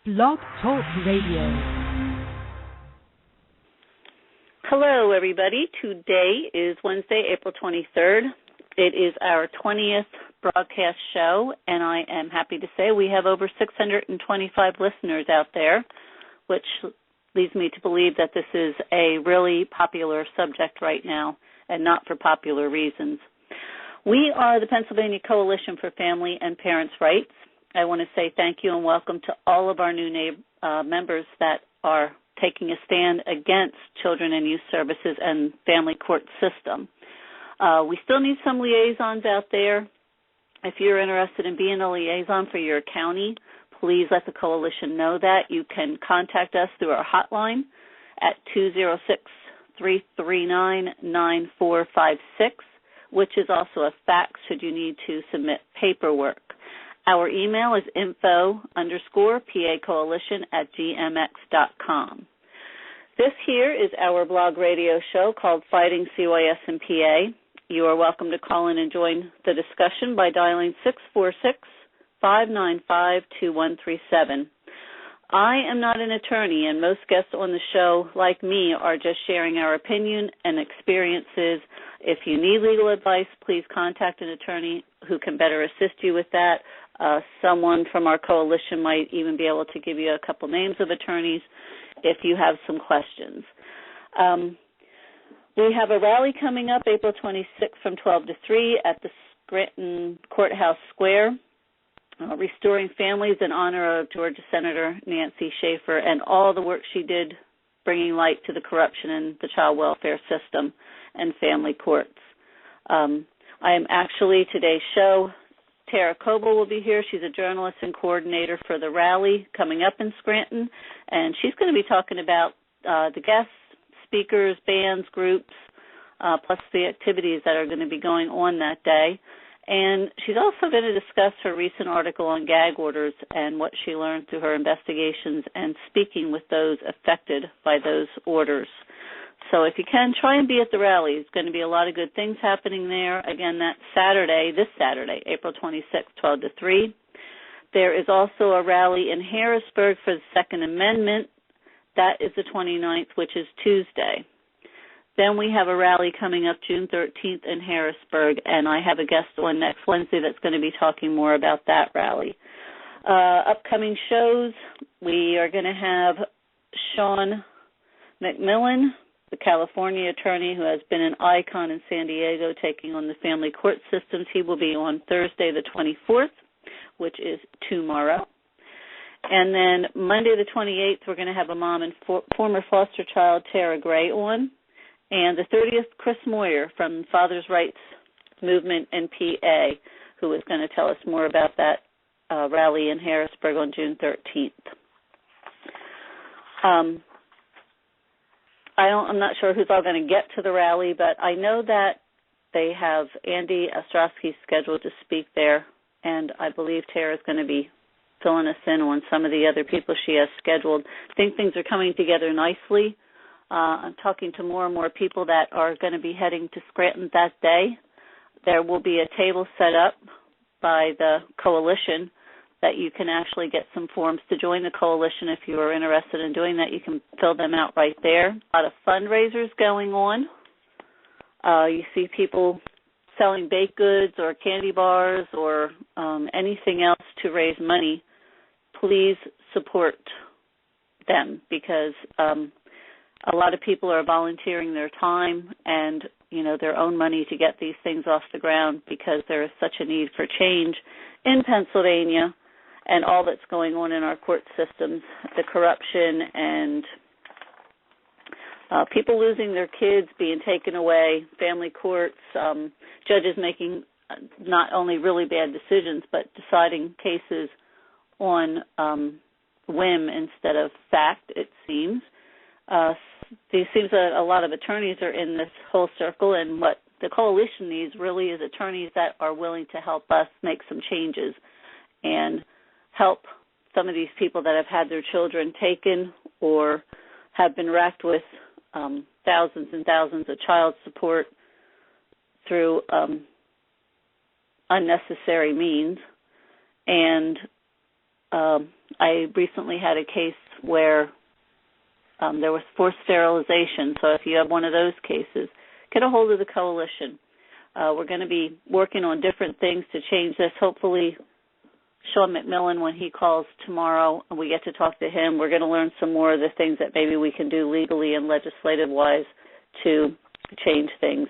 Blog Talk Radio. Hello, everybody. Today is Wednesday, April 23rd. It is our 20th broadcast show, and I am happy to say we have over 625 listeners out there, which leads me to believe that this is a really popular subject right now, and not for popular reasons. We are the Pennsylvania Coalition for Family and Parents' Rights. I want to say thank you and welcome to all of our new members that are taking a stand against children and youth services and family court system. We still need some liaisons out there. If you're interested in being a liaison for your county, please let the coalition know that. You can contact us through our hotline at 206-339-9456, which is also a fax should you need to submit paperwork. Our email is info_PAcoalition@gmx.com. This here is our blog radio show called Fighting CYS in PA. You are welcome to call in and join the discussion by dialing 646-595-2137. I am not an attorney, and most guests on the show, like me, are just sharing our opinion and experiences. If you need legal advice, please contact an attorney who can better assist you with that. Someone from our coalition might even be able to give you a couple names of attorneys if you have some questions. We have a rally coming up April 26th from 12 to 3 at the Scranton Courthouse Square, restoring families in honor of Georgia Senator Nancy Schaefer and all the work she did bringing light to the corruption in the child welfare system and family courts. I am actually, today's show, Tara Coble will be here. She's a journalist and coordinator for the rally coming up in Scranton, and she's going to be talking about the guests, speakers, bands, groups, plus the activities that are going to be going on that day. And she's also going to discuss her recent article on gag orders and what she learned through her investigations and speaking with those affected by those orders. So if you can, try and be at the rally. There's going to be a lot of good things happening there. Again, this Saturday, April 26th, 12 to 3. There is also a rally in Harrisburg for the Second Amendment. That is the 29th, which is Tuesday. Then we have a rally coming up June 13th in Harrisburg, and I have a guest on next Wednesday that's going to be talking more about that rally. Upcoming shows, we are going to have Sean McMillan, the California attorney who has been an icon in San Diego, taking on the family court systems. He will be on Thursday the 24th, which is tomorrow. And then Monday the 28th, we're going to have a mom and former foster child, Tara Gray, on. And the 30th, Chris Moyer from Father's Rights Movement in PA, who is going to tell us more about that rally in Harrisburg on June 13th. I'm not sure who's all going to get to the rally, but I know that they have Andy Ostrowski scheduled to speak there, and I believe Tara's going to be filling us in on some of the other people she has scheduled. I think things are coming together nicely. I'm talking to more and more people that are going to be heading to Scranton that day. There will be a table set up by the coalition that you can actually get some forms to join the coalition. If you are interested in doing that, you can fill them out right there. A lot of fundraisers going on. You see people selling baked goods or candy bars or anything else to raise money. Please support them because a lot of people are volunteering their time and, their own money to get these things off the ground because there is such a need for change in Pennsylvania and all that's going on in our court systems, the corruption and people losing their kids, being taken away, family courts, judges making not only really bad decisions but deciding cases on whim instead of fact, it seems. It seems that a lot of attorneys are in this whole circle, and what the coalition needs really is attorneys that are willing to help us make some changes and help some of these people that have had their children taken or have been racked with thousands and thousands of child support through unnecessary means and I recently had a case where there was forced sterilization. So if you have one of those cases, get a hold of the coalition. We're going to be working on different things to change this. Hopefully, Sean McMillan, when he calls tomorrow and we get to talk to him, we're going to learn some more of the things that maybe we can do legally and legislative-wise to change things.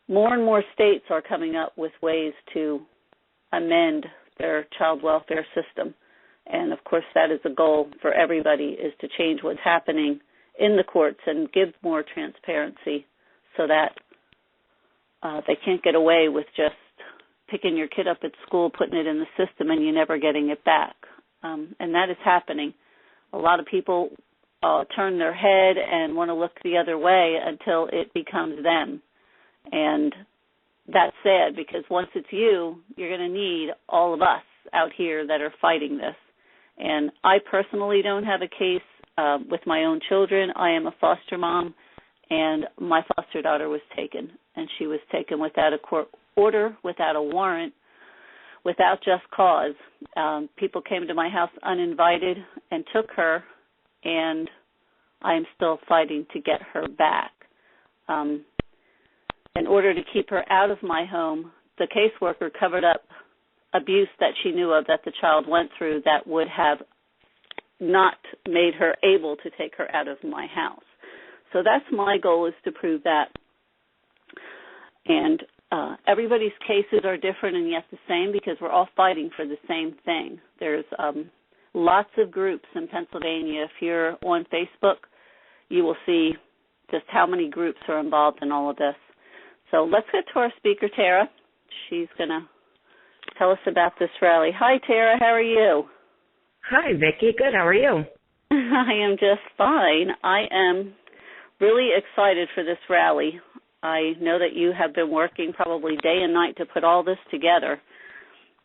More and more states are coming up with ways to amend their child welfare system. And, of course, that is the goal for everybody, is to change what's happening in the courts and give more transparency so that they can't get away with just picking your kid up at school, putting it in the system, and you never getting it back. And that is happening. A lot of people turn their head and want to look the other way until it becomes them. And that's sad, because once it's you, you're going to need all of us out here that are fighting this. And I personally don't have a case with my own children. I am a foster mom, and my foster daughter was taken, and she was taken without a court order, without a warrant, without just cause. People came to my house uninvited and took her, and I am still fighting to get her back. In order to keep her out of my home, the caseworker covered up abuse that she knew of that the child went through that would have not made her able to take her out of my house. So that's my goal, is to prove that. And everybody's cases are different and yet the same, because we're all fighting for the same thing. There's lots of groups in Pennsylvania. If you're on Facebook, you will see just how many groups are involved in all of this. So let's get to our speaker, Tara. She's going to tell us about this rally. Hi, Tara. How are you? Hi, Vicki. Good. How are you? I am just fine. I am really excited for this rally. I know that you have been working probably day and night to put all this together,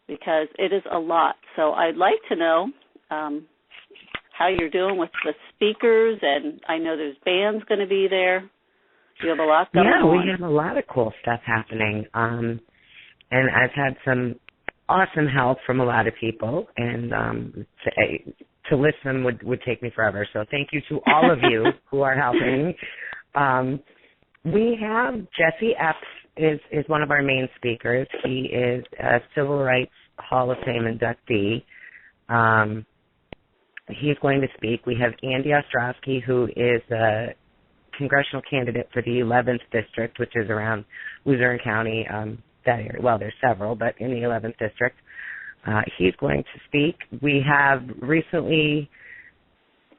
because it is a lot. So I'd like to know how you're doing with the speakers, and I know there's bands going to be there. You have a lot going on. Yeah, we have a lot of cool stuff happening. And I've had some awesome help from a lot of people, and to list them would take me forever. So thank you to all of you who are helping. We have Jesse Epps is one of our main speakers. He is a Civil Rights Hall of Fame inductee. He's going to speak. We have Andy Ostrowski, who is a congressional candidate for the 11th district, which is around Luzerne County, that area. Well, there's several, but in the 11th district. He's going to speak. We have recently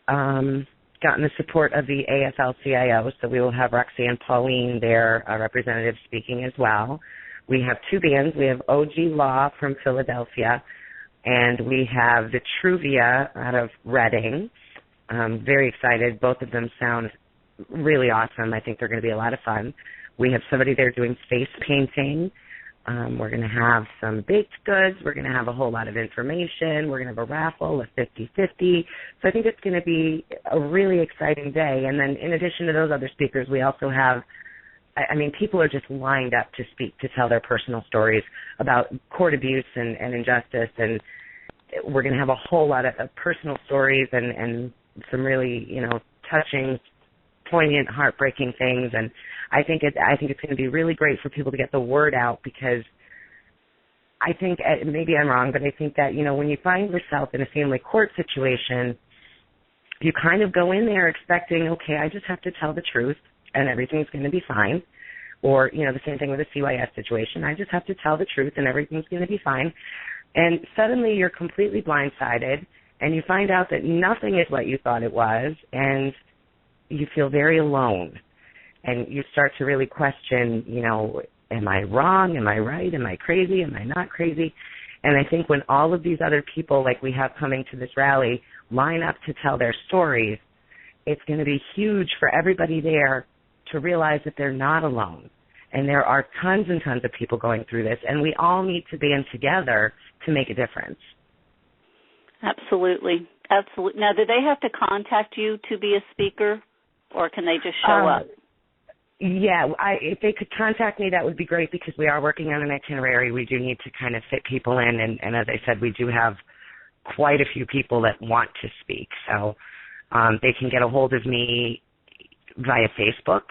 gotten the support of the AFL-CIO, so we will have Roxanne Pauline, their representative, speaking as well. We have two bands. We have OG Law from Philadelphia, and we have the Truvia out of Reading. Very excited. Both of them sound really awesome. I think they're going to be a lot of fun. We have somebody there doing face painting. We're going to have some baked goods. We're going to have a whole lot of information. We're going to have a raffle, a 50-50. So I think it's going to be a really exciting day. And then in addition to those other speakers, we also have, I mean, people are just lined up to speak, to tell their personal stories about court abuse and injustice. And we're going to have a whole lot of personal stories and some really, touching, poignant, heartbreaking things. And I think it's going to be really great for people to get the word out, because I think, maybe I'm wrong, but I think that, when you find yourself in a family court situation, you kind of go in there expecting, okay, I just have to tell the truth and everything's going to be fine. Or, the same thing with a CYS situation. I just have to tell the truth and everything's going to be fine. And suddenly you're completely blindsided, and you find out that nothing is what you thought it was, and you feel very alone. And you start to really question, am I wrong? Am I right? Am I crazy? Am I not crazy? And I think when all of these other people, like we have coming to this rally, line up to tell their stories, it's going to be huge for everybody there to realize that they're not alone. And there are tons and tons of people going through this, and we all need to band together to make a difference. Absolutely. Absolutely. Now, do they have to contact you to be a speaker, or can they just show up? Yeah, if they could contact me, that would be great because we are working on an itinerary. We do need to kind of fit people in, and as I said, we do have quite a few people that want to speak. So they can get a hold of me via Facebook,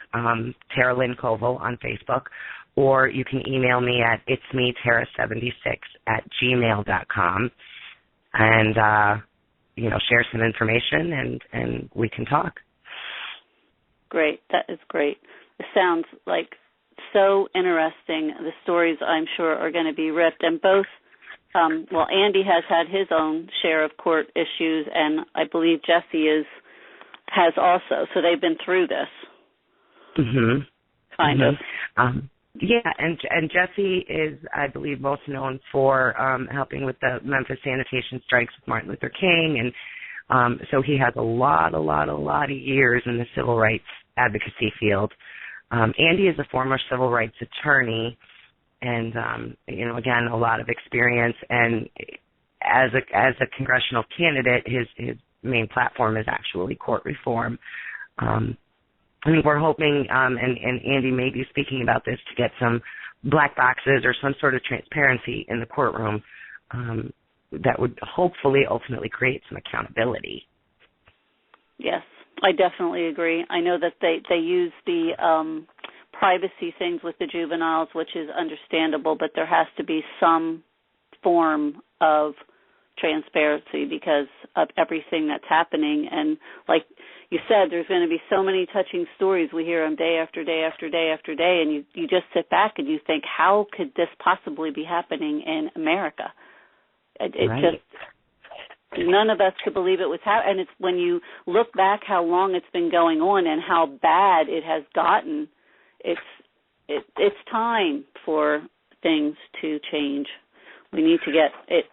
Tara Lynn Koval on Facebook, or you can email me at itsmetara76@gmail.com and, share some information and we can talk. Great. That is great. It sounds like so interesting. The stories, I'm sure, are going to be ripped. And both, Andy has had his own share of court issues, and I believe Jesse has also. So they've been through this. Mm-hmm. Kind of. Yeah, and Jesse is, I believe, most known for helping with the Memphis sanitation strikes with Martin Luther King, and so he has a lot of years in the civil rights advocacy field. Andy is a former civil rights attorney, and again, a lot of experience. And as a congressional candidate, his main platform is actually court reform. We're hoping, and Andy may be speaking about this, to get some black boxes or some sort of transparency in the courtroom that would hopefully ultimately create some accountability. Yes, I definitely agree. I know that they use the privacy things with the juveniles, which is understandable, but there has to be some form of transparency because of everything that's happening. And like you said, there's going to be so many touching stories. We hear them day after day after day after day, and you just sit back and you think, how could this possibly be happening in America? It right. just, none of us could believe it was happening. And it's when you look back how long it's been going on and how bad it has gotten, it's time for things to change. We need to get it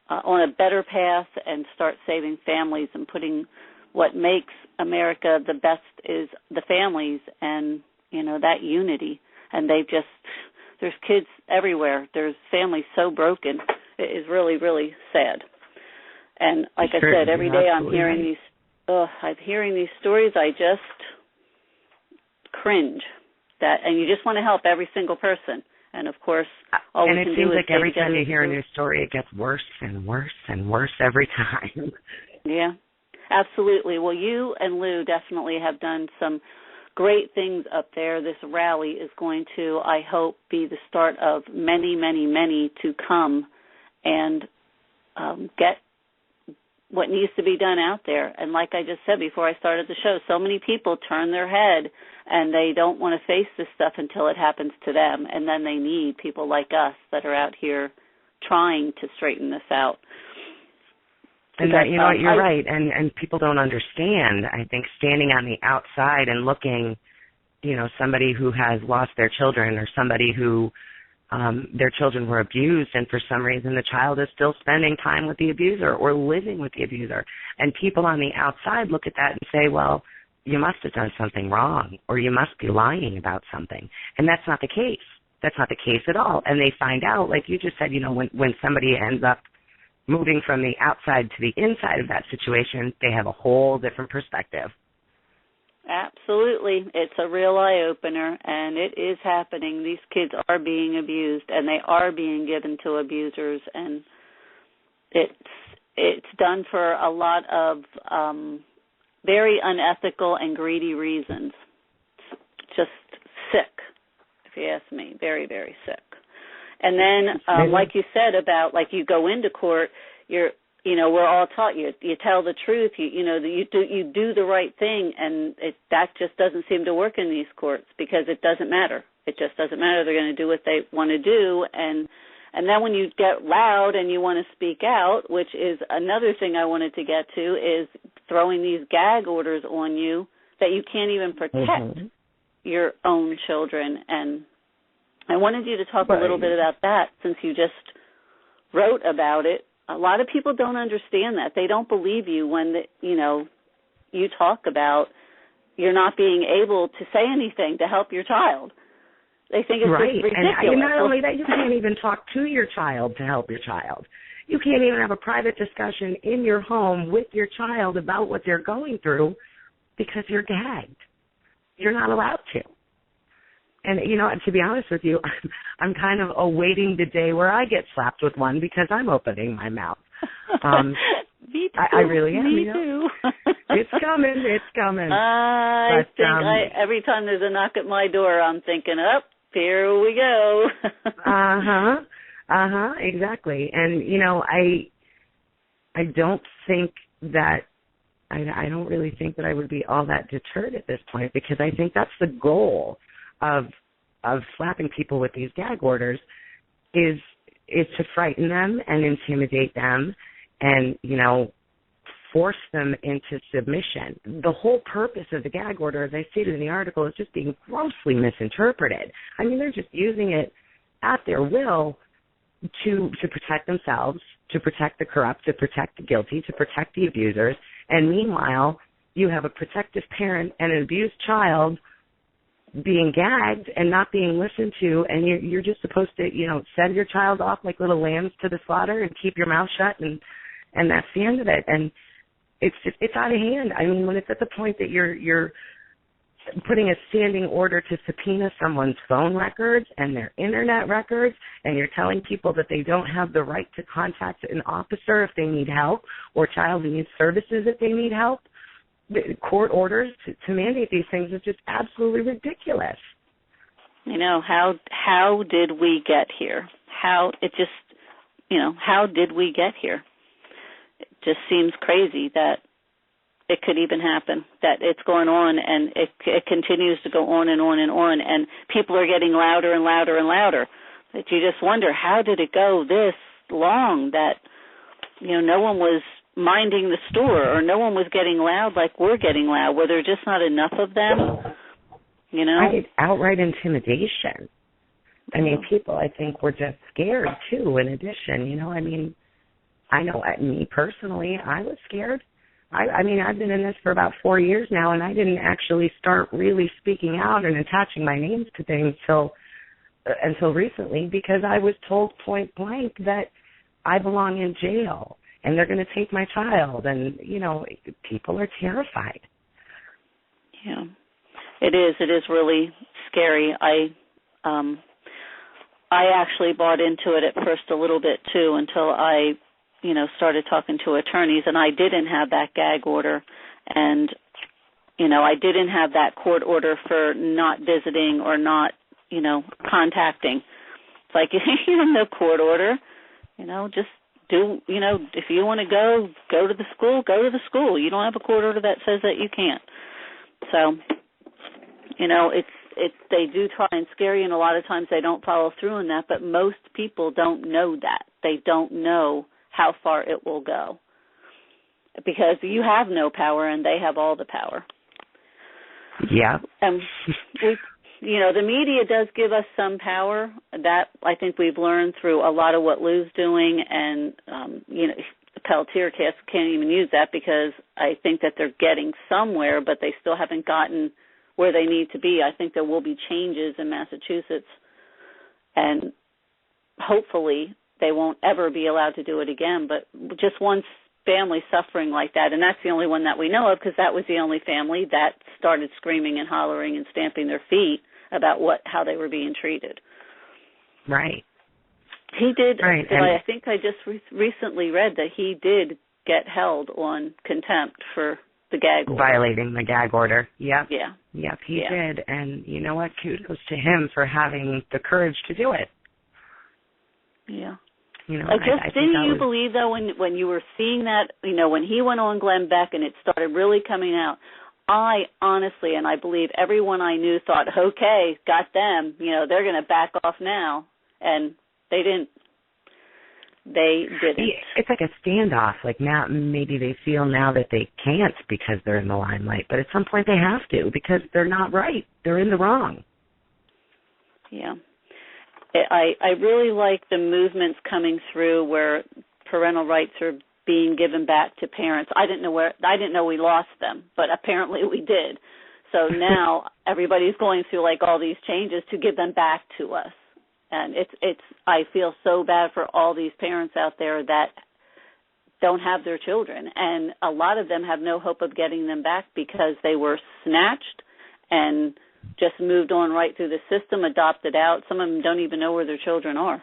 on a better path and start saving families and putting what makes America the best is the families and, that unity. And there's kids everywhere. There's families so broken. It is really, really sad. And like I said, every day I'm hearing these stories, I just cringe. And you just want to help every single person. And of course, all we can do is. And it seems like every time you hear a new story, it gets worse and worse and worse every time. Yeah, absolutely. Well, you and Lou definitely have done some great things up there. This rally is going to, I hope, be the start of many, many, many to come and get what needs to be done out there. And like I just said before I started the show, so many people turn their head and they don't want to face this stuff until it happens to them. And then they need people like us that are out here trying to straighten this out. And that, you're right. And people don't understand. I think standing on the outside and looking, somebody who has lost their children or somebody who their children were abused, and for some reason the child is still spending time with the abuser or living with the abuser. And people on the outside look at that and say, well, you must have done something wrong or you must be lying about something. And that's not the case. That's not the case at all. And they find out, like you just said, when somebody ends up moving from the outside to the inside of that situation, they have a whole different perspective. Absolutely. It's a real eye-opener, and it is happening. These kids are being abused, and they are being given to abusers, and it's done for a lot of very unethical and greedy reasons. It's just sick, if you ask me, very, very sick. And then, like you said about, like, you go into court, we're all taught you tell the truth, you do the right thing, and that just doesn't seem to work in these courts because it doesn't matter. It just doesn't matter. They're going to do what they want to do, and then when you get loud and you want to speak out, which is another thing I wanted to get to, is throwing these gag orders on you that you can't even protect your own children. And I wanted you to talk a little bit about that since you just wrote about it. A lot of people don't understand that. They don't believe you when, you talk about you're not being able to say anything to help your child. They think it's just ridiculous. And not only that, you can't even talk to your child to help your child. You can't even have a private discussion in your home with your child about what they're going through because you're gagged. you're not allowed to. And, to be honest with you, I'm kind of awaiting the day where I get slapped with one because I'm opening my mouth. Me too. I really am. Me too. It's coming. I think every time there's a knock at my door, I'm thinking, here we go. Exactly. And, I don't think that, I don't really think that I would be all that deterred at this point, because I think that's the goal of slapping people with these gag orders is to frighten them and intimidate them and, force them into submission. The whole purpose of the gag order, as I stated in the article, is just being grossly misinterpreted. I mean, they're just using it at their will to protect themselves, to protect the corrupt, to protect the guilty, to protect the abusers. And meanwhile, you have a protective parent and an abused child being gagged and not being listened to, and you're just supposed to, send your child off like little lambs to the slaughter and keep your mouth shut, and that's the end of it. And it's out of hand. I mean, when it's at the point that you're putting a standing order to subpoena someone's phone records and their internet records, and you're telling people that they don't have the right to contact an officer if they need help, or child needs services if they need help, the court orders to mandate these things is just absolutely ridiculous. How did we get here? How did we get here? It just seems crazy that it could even happen, that it's going on, and it continues to go on and on and on, and people are getting louder and louder and louder. That you just wonder, how did it go this long that, no one was minding the store, or no one was getting loud like we're getting loud? Were there just not enough of them? Outright intimidation. I mean, people, I think, were just scared, too, in addition. I know me personally, I was scared. I've been in this for about 4 years now, and I didn't actually start really speaking out and attaching my names to things until recently, because I was told point blank that I belong in jail and they're going to take my child, and, people are terrified. Yeah, it is. It is really scary. I actually bought into it at first a little bit, too, until I started talking to attorneys, and I didn't have that gag order, and, I didn't have that court order for not visiting or not, contacting. It's like, you have no court order, just do, if you want to go to the school, go to the school. You don't have a court order that says that you can't. So, they do try and scare you, and a lot of times they don't follow through on that, but most people don't know that. They don't know how far it will go, because you have no power and they have all the power. Yeah. And the media does give us some power. That I think we've learned through a lot of what Lou's doing, and the Peltier cast can't even use that, because I think that they're getting somewhere, but they still haven't gotten where they need to be. I think there will be changes in Massachusetts, and hopefully they won't ever be allowed to do it again. But just one family suffering like that, and that's the only one that we know of, because that was the only family that started screaming and hollering and stamping their feet about how they were being treated. Right. He did. Right. I think I just recently read that he did get held on contempt for the gag order. Violating the gag order. Yep. Yeah. Yep, he did. And you know what? Kudos to him for having the courage to do it. Yeah. I didn't you believe, though, when you were seeing that, when he went on Glenn Beck and it started really coming out, I honestly, and I believe everyone I knew thought, okay, got them, they're going to back off now. And they didn't. They didn't. It's like a standoff. Like, now, maybe they feel now that they can't because they're in the limelight, but at some point they have to, because they're not right. They're in the wrong. Yeah. I really like the movements coming through where parental rights are being given back to parents. I didn't know we lost them, but apparently we did. So now everybody's going through like all these changes to give them back to us. And I feel so bad for all these parents out there that don't have their children, and a lot of them have no hope of getting them back because they were snatched and just moved on right through the system, adopted out. Some of them don't even know where their children are.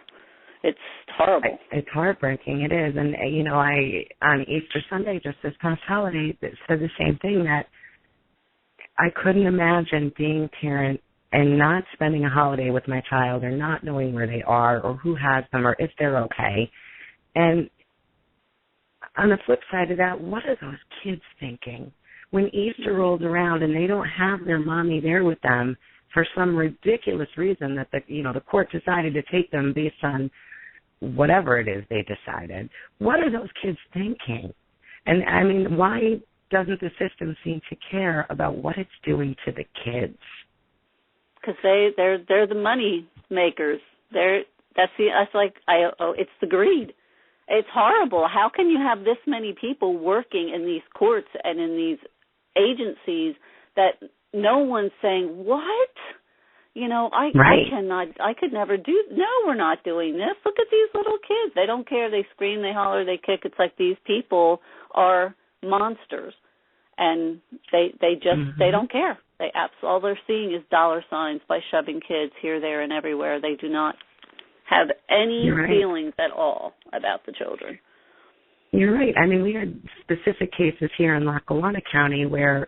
It's horrible. It's heartbreaking. It is. And, I, on Easter Sunday, just this past holiday, said the same thing, that I couldn't imagine being a parent and not spending a holiday with my child, or not knowing where they are or who has them or if they're okay. And on the flip side of that, what are those kids thinking when Easter rolls around and they don't have their mommy there with them for some ridiculous reason that the court decided to take them based on whatever it is they decided? What are those kids thinking? And, I mean, why doesn't the system seem to care about what it's doing to the kids? Because they're the money makers. It's the greed. It's horrible. How can you have this many people working in these courts and in these agencies that no one's saying, what? I could never do. No, we're not doing this. Look at these little kids. They don't care. They scream, they holler, they kick. It's like these people are monsters, and they don't care. All they're seeing is dollar signs by shoving kids here, there, and everywhere. They do not have any feelings at all about the children. You're right. I mean, we had specific cases here in Lackawanna County where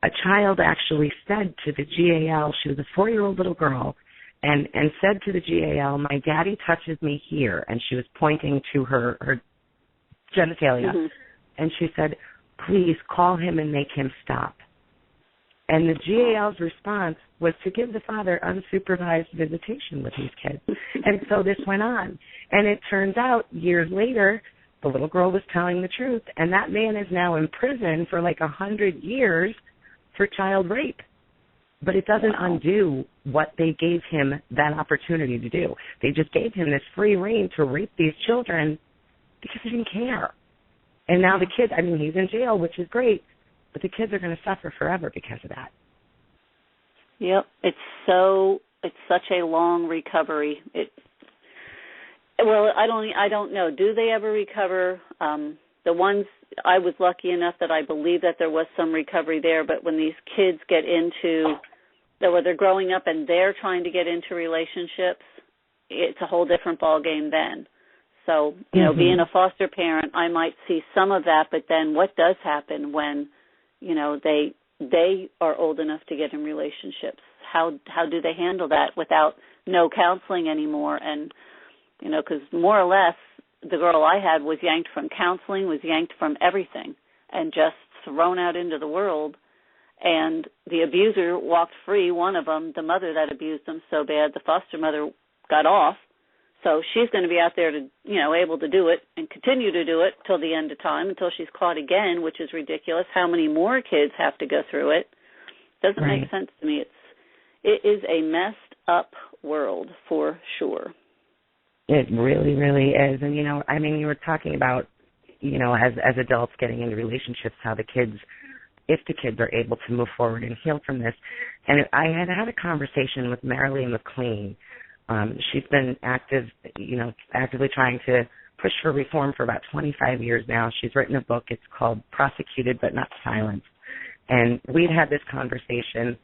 a child actually said to the GAL, she was a 4-year-old little girl, and said to the GAL, my daddy touches me here, and she was pointing to her genitalia, and she said, please call him and make him stop. And the GAL's response was to give the father unsupervised visitation with these kids. And so this went on. And it turns out, years later, the little girl was telling the truth, and that man is now in prison for like 100 years for child rape. But it doesn't undo what they gave him that opportunity to do. They just gave him this free rein to rape these children because he didn't care. And now the kid, I mean, he's in jail, which is great, but the kids are going to suffer forever because of that. Yep, it's such a long recovery. I don't know. Do they ever recover? The ones, I was lucky enough that I believe that there was some recovery there, but when these kids get into, where they're growing up and they're trying to get into relationships, it's a whole different ballgame then. So, being a foster parent, I might see some of that, but then what does happen when, they are old enough to get in relationships? How do they handle that without no counseling anymore? And, because more or less the girl I had was yanked from counseling, was yanked from everything, and just thrown out into the world. And the abuser walked free, one of them, the mother that abused them so bad, the foster mother got off. So she's going to be out there to, able to do it and continue to do it till the end of time, until she's caught again, which is ridiculous. How many more kids have to go through it? Doesn't make sense to me. It is a messed up world for sure. It really, really is. And, you were talking about, as adults getting into relationships, how the kids, if the kids are able to move forward and heal from this. And I had a conversation with Marilee McLean. She's been actively trying to push for reform for about 25 years now. She's written a book. It's called Prosecuted But Not Silenced. And we'd had this conversation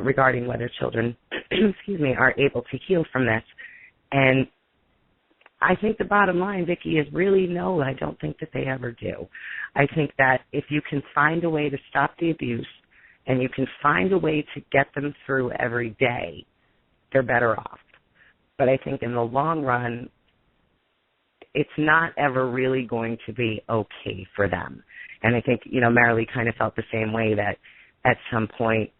regarding whether children, are able to heal from this. And I think the bottom line, Vicki, is really no, I don't think that they ever do. I think that if you can find a way to stop the abuse and you can find a way to get them through every day, they're better off. But I think in the long run, it's not ever really going to be okay for them. And I think, Marilee kind of felt the same way, that at some point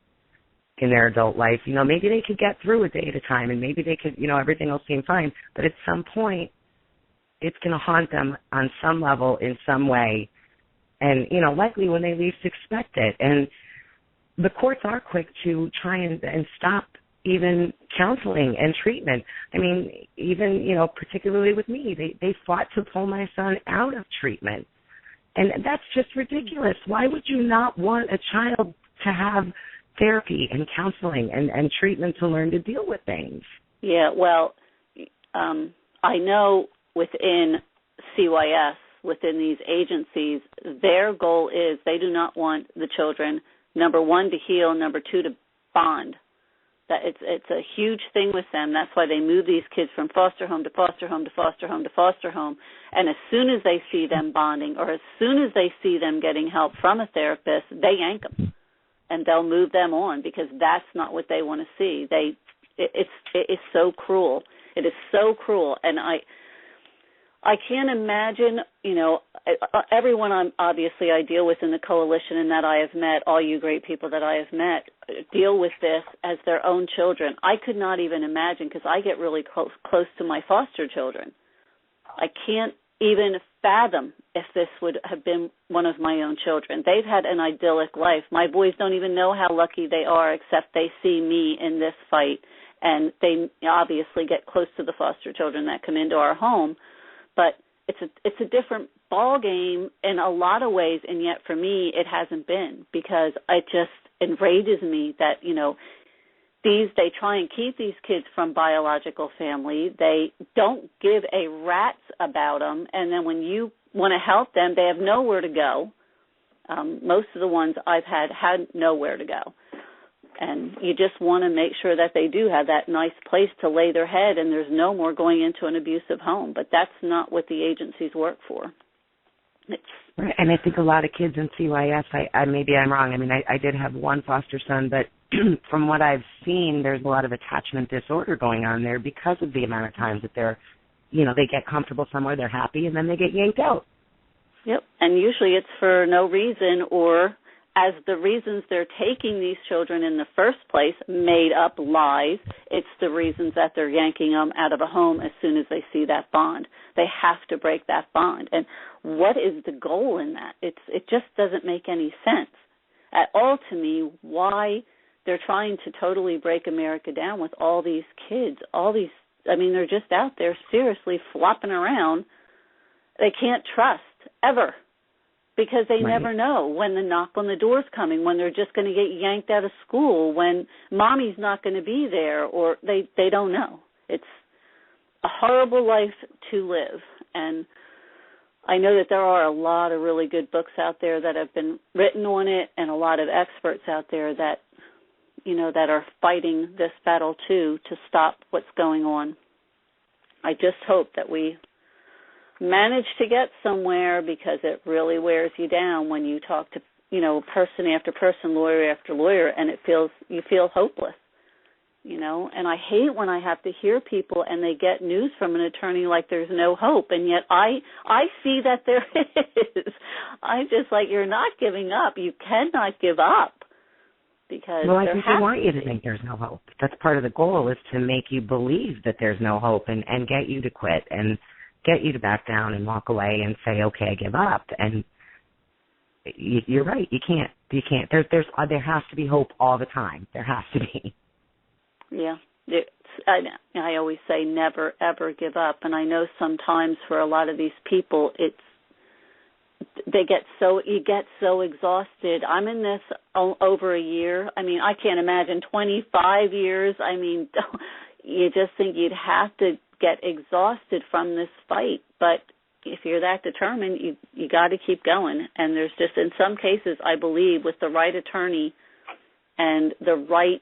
in their adult life, maybe they could get through a day at a time and maybe they could, everything will seem fine. But at some point, it's going to haunt them on some level in some way. And, likely when they least expect it. And the courts are quick to try and stop even counseling and treatment. I mean, even, particularly with me, they fought to pull my son out of treatment. And that's just ridiculous. Why would you not want a child to have therapy and counseling and treatment to learn to deal with things? Yeah, well, I know within CYS, within these agencies, their goal is they do not want the children, number one, to heal, number two, to bond. That it's a huge thing with them. That's why they move these kids from foster home to foster home to foster home to foster home. And as soon as they see them bonding, or as soon as they see them getting help from a therapist, they yank them, and they'll move them on because that's not what they want to see. It's so cruel. It is so cruel, and I can't imagine, everyone I deal with in the coalition and that I have met, all you great people that I have met, deal with this as their own children. I could not even imagine, because I get really close to my foster children. I can't even fathom if this would have been one of my own children. They've had an idyllic life. My boys don't even know how lucky they are, except they see me in this fight, and they obviously get close to the foster children that come into our home. But it's a different ball game in a lot of ways, and yet for me it hasn't been, because it just enrages me that they try and keep these kids from biological family. They don't give a rat's about them, and then when you want to help them, they have nowhere to go. Most of the ones I've had nowhere to go. And you just want to make sure that they do have that nice place to lay their head, and there's no more going into an abusive home. But that's not what the agencies work for. Right. And I think a lot of kids in CYS, maybe I'm wrong. I mean, I did have one foster son, but from what I've seen, there's a lot of attachment disorder going on there because of the amount of times that they get comfortable somewhere, they're happy, and then they get yanked out. Yep. And usually it's for no reason, or as the reasons they're taking these children in the first place, made up lies. It's the reasons that they're yanking them out of a home as soon as they see that bond. They have to break that bond. And what is the goal in that? It just doesn't make any sense at all to me why they're trying to totally break America down with all these kids, they're just out there seriously flopping around. They can't trust, ever. Because they never know when the knock on the door's coming, when they're just going to get yanked out of school, when mommy's not going to be there, or they don't know. It's a horrible life to live. And I know that there are a lot of really good books out there that have been written on it, and a lot of experts out there that, that are fighting this battle too, to stop what's going on. I just hope that we manage to get somewhere, because it really wears you down when you talk to, person after person, lawyer after lawyer, and you feel hopeless, and I hate when I have to hear people and they get news from an attorney like there's no hope, and yet I see that there is. I'm just like, you're not giving up. You cannot give up, because I think they want you to think there's no hope. That's part of the goal, is to make you believe that there's no hope, and get you to quit, and get you to back down and walk away and say, okay, I give up. And you're right. You can't. There has to be hope all the time. There has to be. Yeah. I always say never, ever give up. And I know sometimes for a lot of these people, you get so exhausted. I'm in this over a year. I mean, I can't imagine 25 years. I mean, you just think you'd have to get exhausted from this fight, but if you're that determined, you got to keep going. And there's just, in some cases, I believe, with the right attorney and the right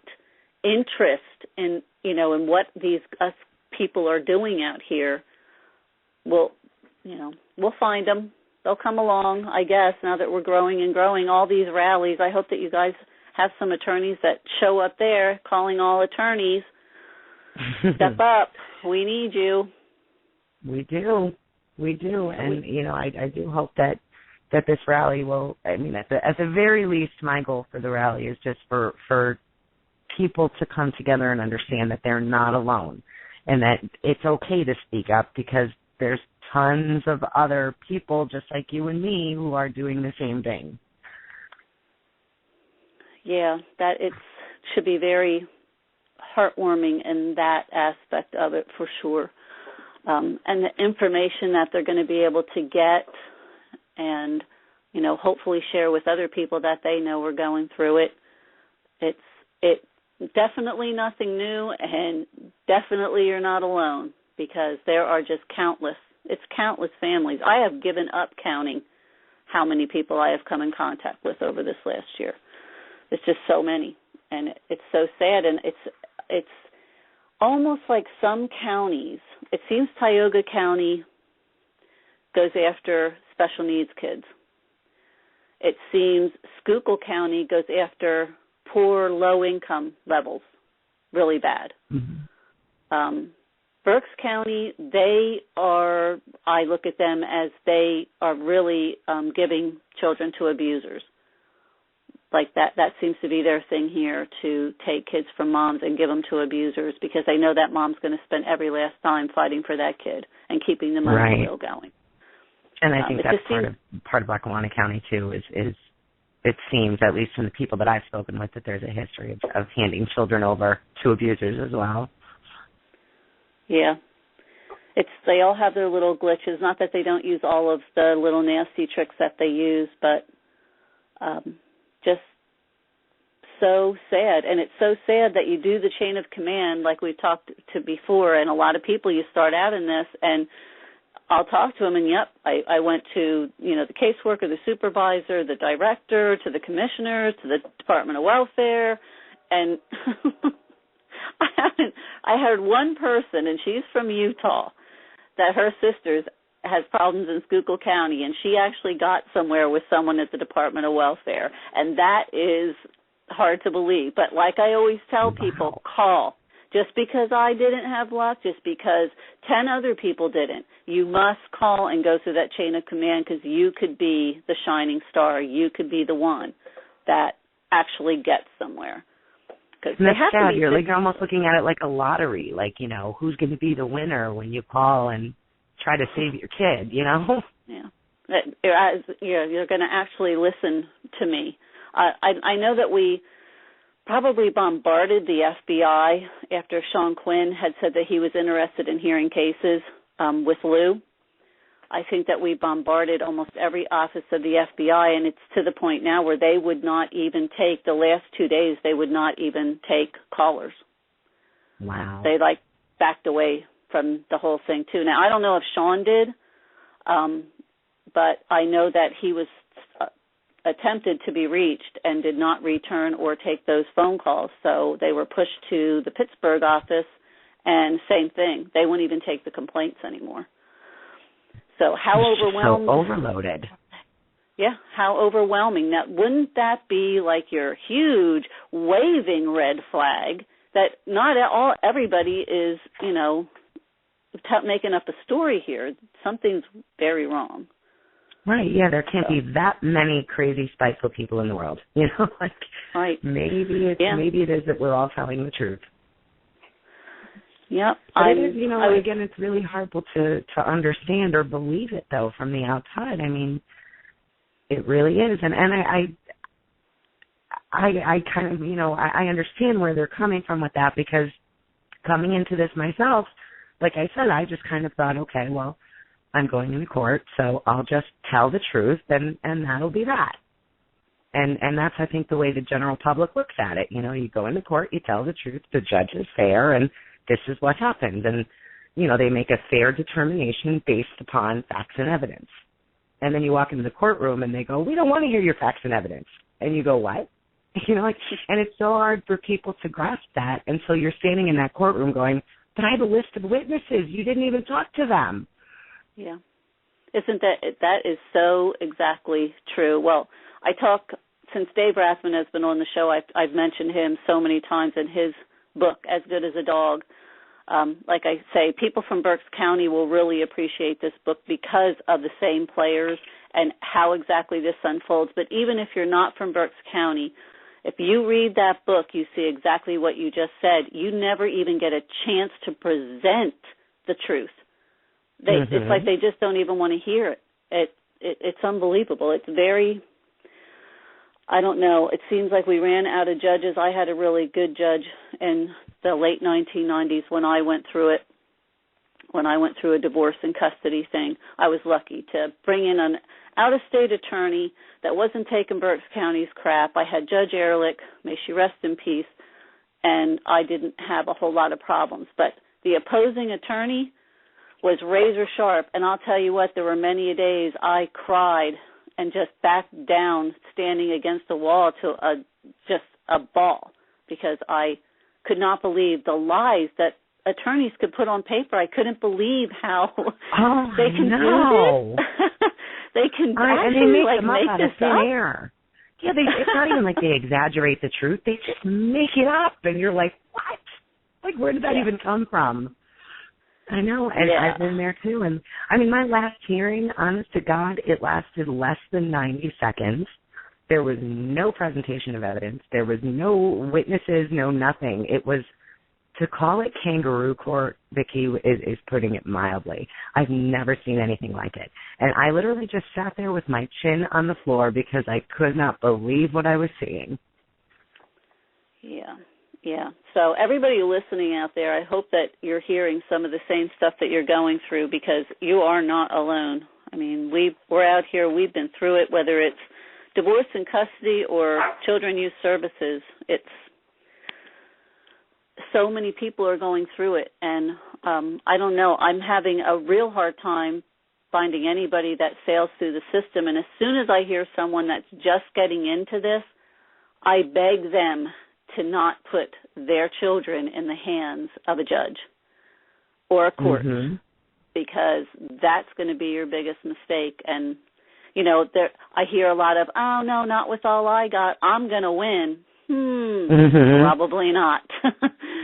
interest in in what us people are doing out here, we'll find them. They'll come along, I guess. Now that we're growing and growing, all these rallies, I hope that you guys have some attorneys that show up there, calling all attorneys. Step up. We need you. We do. And, I do hope that this rally will, at the very least, my goal for the rally is just for people to come together and understand that they're not alone, and that it's okay to speak up, because there's tons of other people just like you and me who are doing the same thing. Yeah, that it should be very heartwarming in that aspect of it, for sure. And the information that they're going to be able to get and, hopefully share with other people that they know are going through it. It's definitely nothing new, and definitely you're not alone, because there are just countless families. I have given up counting how many people I have come in contact with over this last year. It's just so many. and it's so sad. And it's almost like some counties. It seems Tioga County goes after special needs kids. It seems Schuylkill County goes after poor, low-income levels really bad. Mm-hmm. Berks County, I look at them as they are really giving children to abusers. Like that seems to be their thing here, to take kids from moms and give them to abusers, because they know that mom's going to spend every last dime fighting for that kid and keeping the money wheel going. And I think that's part of Lackawanna County too. Is it seems, at least from the people that I've spoken with, that there's a history of handing children over to abusers as well. Yeah. They all have their little glitches. Not that they don't use all of the little nasty tricks that they use, but just so sad. And it's so sad that you do the chain of command like we talked to before, and a lot of people, you start out in this, and I'll talk to them, and I went to, the caseworker, the supervisor, the director, to the commissioner, to the Department of Welfare, and I heard one person, and she's from Utah, that her sister has problems in Schuylkill County, and she actually got somewhere with someone at the Department of Welfare, and that is hard to believe. But like I always tell people, call. Just because I didn't have luck, just because 10 other people didn't, you must call and go through that chain of command, because you could be the shining star. You could be the one that actually gets somewhere. And that's sad. You're almost looking at it like a lottery, like, who's going to be the winner when you call and try to save your kid, Yeah. You're going to actually listen to me. I know that we probably bombarded the FBI after Sean Quinn had said that he was interested in hearing cases with Lou. I think that we bombarded almost every office of the FBI, and it's to the point now where they would not even take, the last 2 days, they would not even take callers. Wow. They, backed away from the whole thing, too. Now, I don't know if Sean did, but I know that he was attempted to be reached and did not return or take those phone calls. So they were pushed to the Pittsburgh office, and same thing. They wouldn't even take the complaints anymore. So how overwhelmed? So overloaded. Yeah, how overwhelming. Now, wouldn't that be like your huge waving red flag that not everybody is, making up a story here? Something's very wrong. Right, yeah, there can't be that many crazy, spiteful people in the world. Right. Maybe it is that we're all telling the truth. Yep. But it is, again, it's really hard to understand or believe it, though, from the outside. I mean, it really is. And I kind of, I understand where they're coming from with that, because coming into this myself, like I said, I just kind of thought, okay, well, I'm going into court, so I'll just tell the truth, and that'll be that. And that's, I think, the way the general public looks at it. You go into court, you tell the truth, the judge is fair, and this is what happened. And, they make a fair determination based upon facts and evidence. And then you walk into the courtroom, and they go, we don't want to hear your facts and evidence. And you go, what? And it's so hard for people to grasp that. And so you're standing in that courtroom going, but I have a list of witnesses. You didn't even talk to them. Yeah. Isn't that is so exactly true. Well, since Dave Rathman has been on the show, I've mentioned him so many times in his book, As Good as a Dog. Like I say, people from Berks County will really appreciate this book because of the same players and how exactly this unfolds. But even if you're not from Berks County, if you read that book, you see exactly what you just said. You never even get a chance to present the truth. It's like they just don't even want to hear it. It's unbelievable. It's very, I don't know, it seems like we ran out of judges. I had a really good judge in the late 1990s when I went through it, when I went through a divorce and custody thing. I was lucky to bring in an out-of-state attorney that wasn't taking Berks County's crap. I had Judge Ehrlich, may she rest in peace, and I didn't have a whole lot of problems. But the opposing attorney was razor sharp, and I'll tell you what, there were many days I cried and just backed down, standing against the wall to just a ball, because I could not believe the lies that attorneys could put on paper. I couldn't believe how they can do this. They can actually make this thin up. air. Yeah, it's not even like they exaggerate the truth. They just make it up, and you're like, what? Like, where did that even come from? I know, and I've been there too. And I mean, my last hearing, honest to God, it lasted less than 90 seconds. There was no presentation of evidence. There was no witnesses, no nothing. It was, to call it kangaroo court, Vicki, is putting it mildly. I've never seen anything like it. And I literally just sat there with my chin on the floor because I could not believe what I was seeing. Yeah. So everybody listening out there, I hope that you're hearing some of the same stuff that you're going through, because you are not alone. I mean, we're out here, we've been through it, whether it's divorce in custody or children youth services. It's so many people are going through it, and I don't know, I'm having a real hard time finding anybody that sails through the system. And as soon as I hear someone that's just getting into this, I beg them to not put their children in the hands of a judge or a court, because that's going to be your biggest mistake. And, you know, I hear a lot of, oh, no, not with all I got, I'm going to win. Probably not.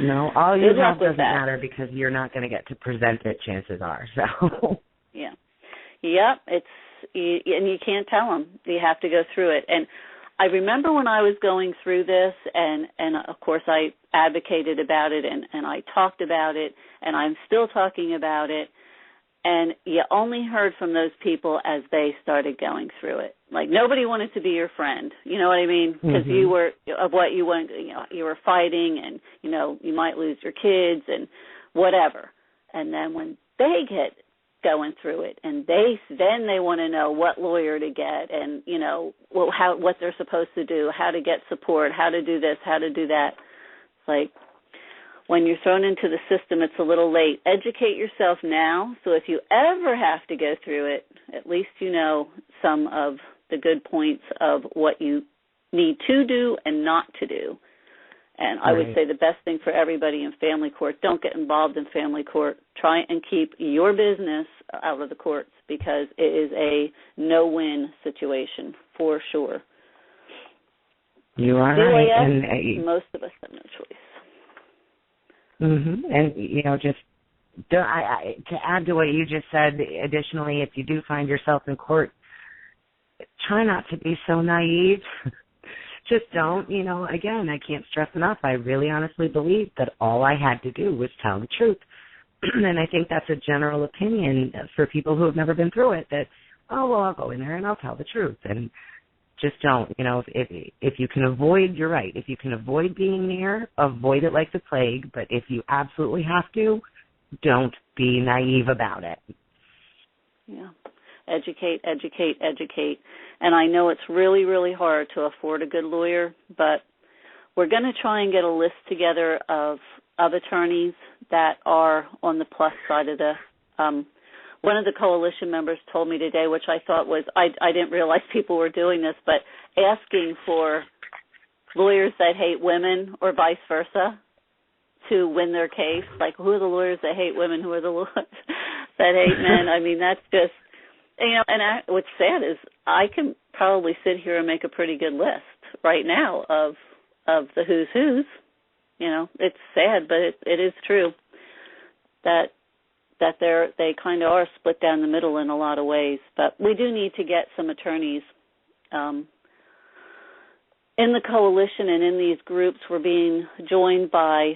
No, all you have doesn't matter, because you're not going to get to present it, chances are. So yeah. Yep, and you can't tell them. You have to go through it. And I remember when I was going through this, and of course I advocated about it, and I talked about it, and I'm still talking about it, and you only heard from those people as they started going through it. Like, nobody wanted to be your friend, you know what I mean? Because you were, of what you went, you know, you were fighting, and, you know, you might lose your kids and whatever. And then when they get going through it, and then they want to know what lawyer to get, and, you know, well, what they're supposed to do, how to get support, how to do this, how to do that. It's like, when you're thrown into the system, it's a little late. Educate yourself now, so if you ever have to go through it, at least you know some of the good points of what you need to do and not to do. And I would say the best thing for everybody in family court, don't get involved in family court. Try and keep your business out of the courts, because it is a no-win situation for sure. You are right. And most of us have no choice. And, you know, just to add to what you just said, additionally, if you do find yourself in court, try not to be so naive. Just don't, you know, again, I can't stress enough, I really honestly believe that all I had to do was tell the truth. And I think that's a general opinion for people who have never been through it, that, oh, well, I'll go in there and I'll tell the truth. And just don't, you know, if you can avoid, you're right, if you can avoid being there, avoid it like the plague. But if you absolutely have to, don't be naive about it. Yeah. Educate. And I know it's really, really hard to afford a good lawyer, but we're going to try and get a list together of attorneys that are on the plus side of the one of the coalition members told me today, which I thought was, I didn't realize people were doing this, but asking for lawyers that hate women or vice versa to win their case. Like, who are the lawyers that hate women? Who are the lawyers that hate men? I mean, that's just, you know, and what's sad is I can probably sit here and make a pretty good list right now of the who's. You know, it's sad, but it is true that they kind of are split down the middle in a lot of ways. But we do need to get some attorneys in the coalition and in these groups. We're being joined by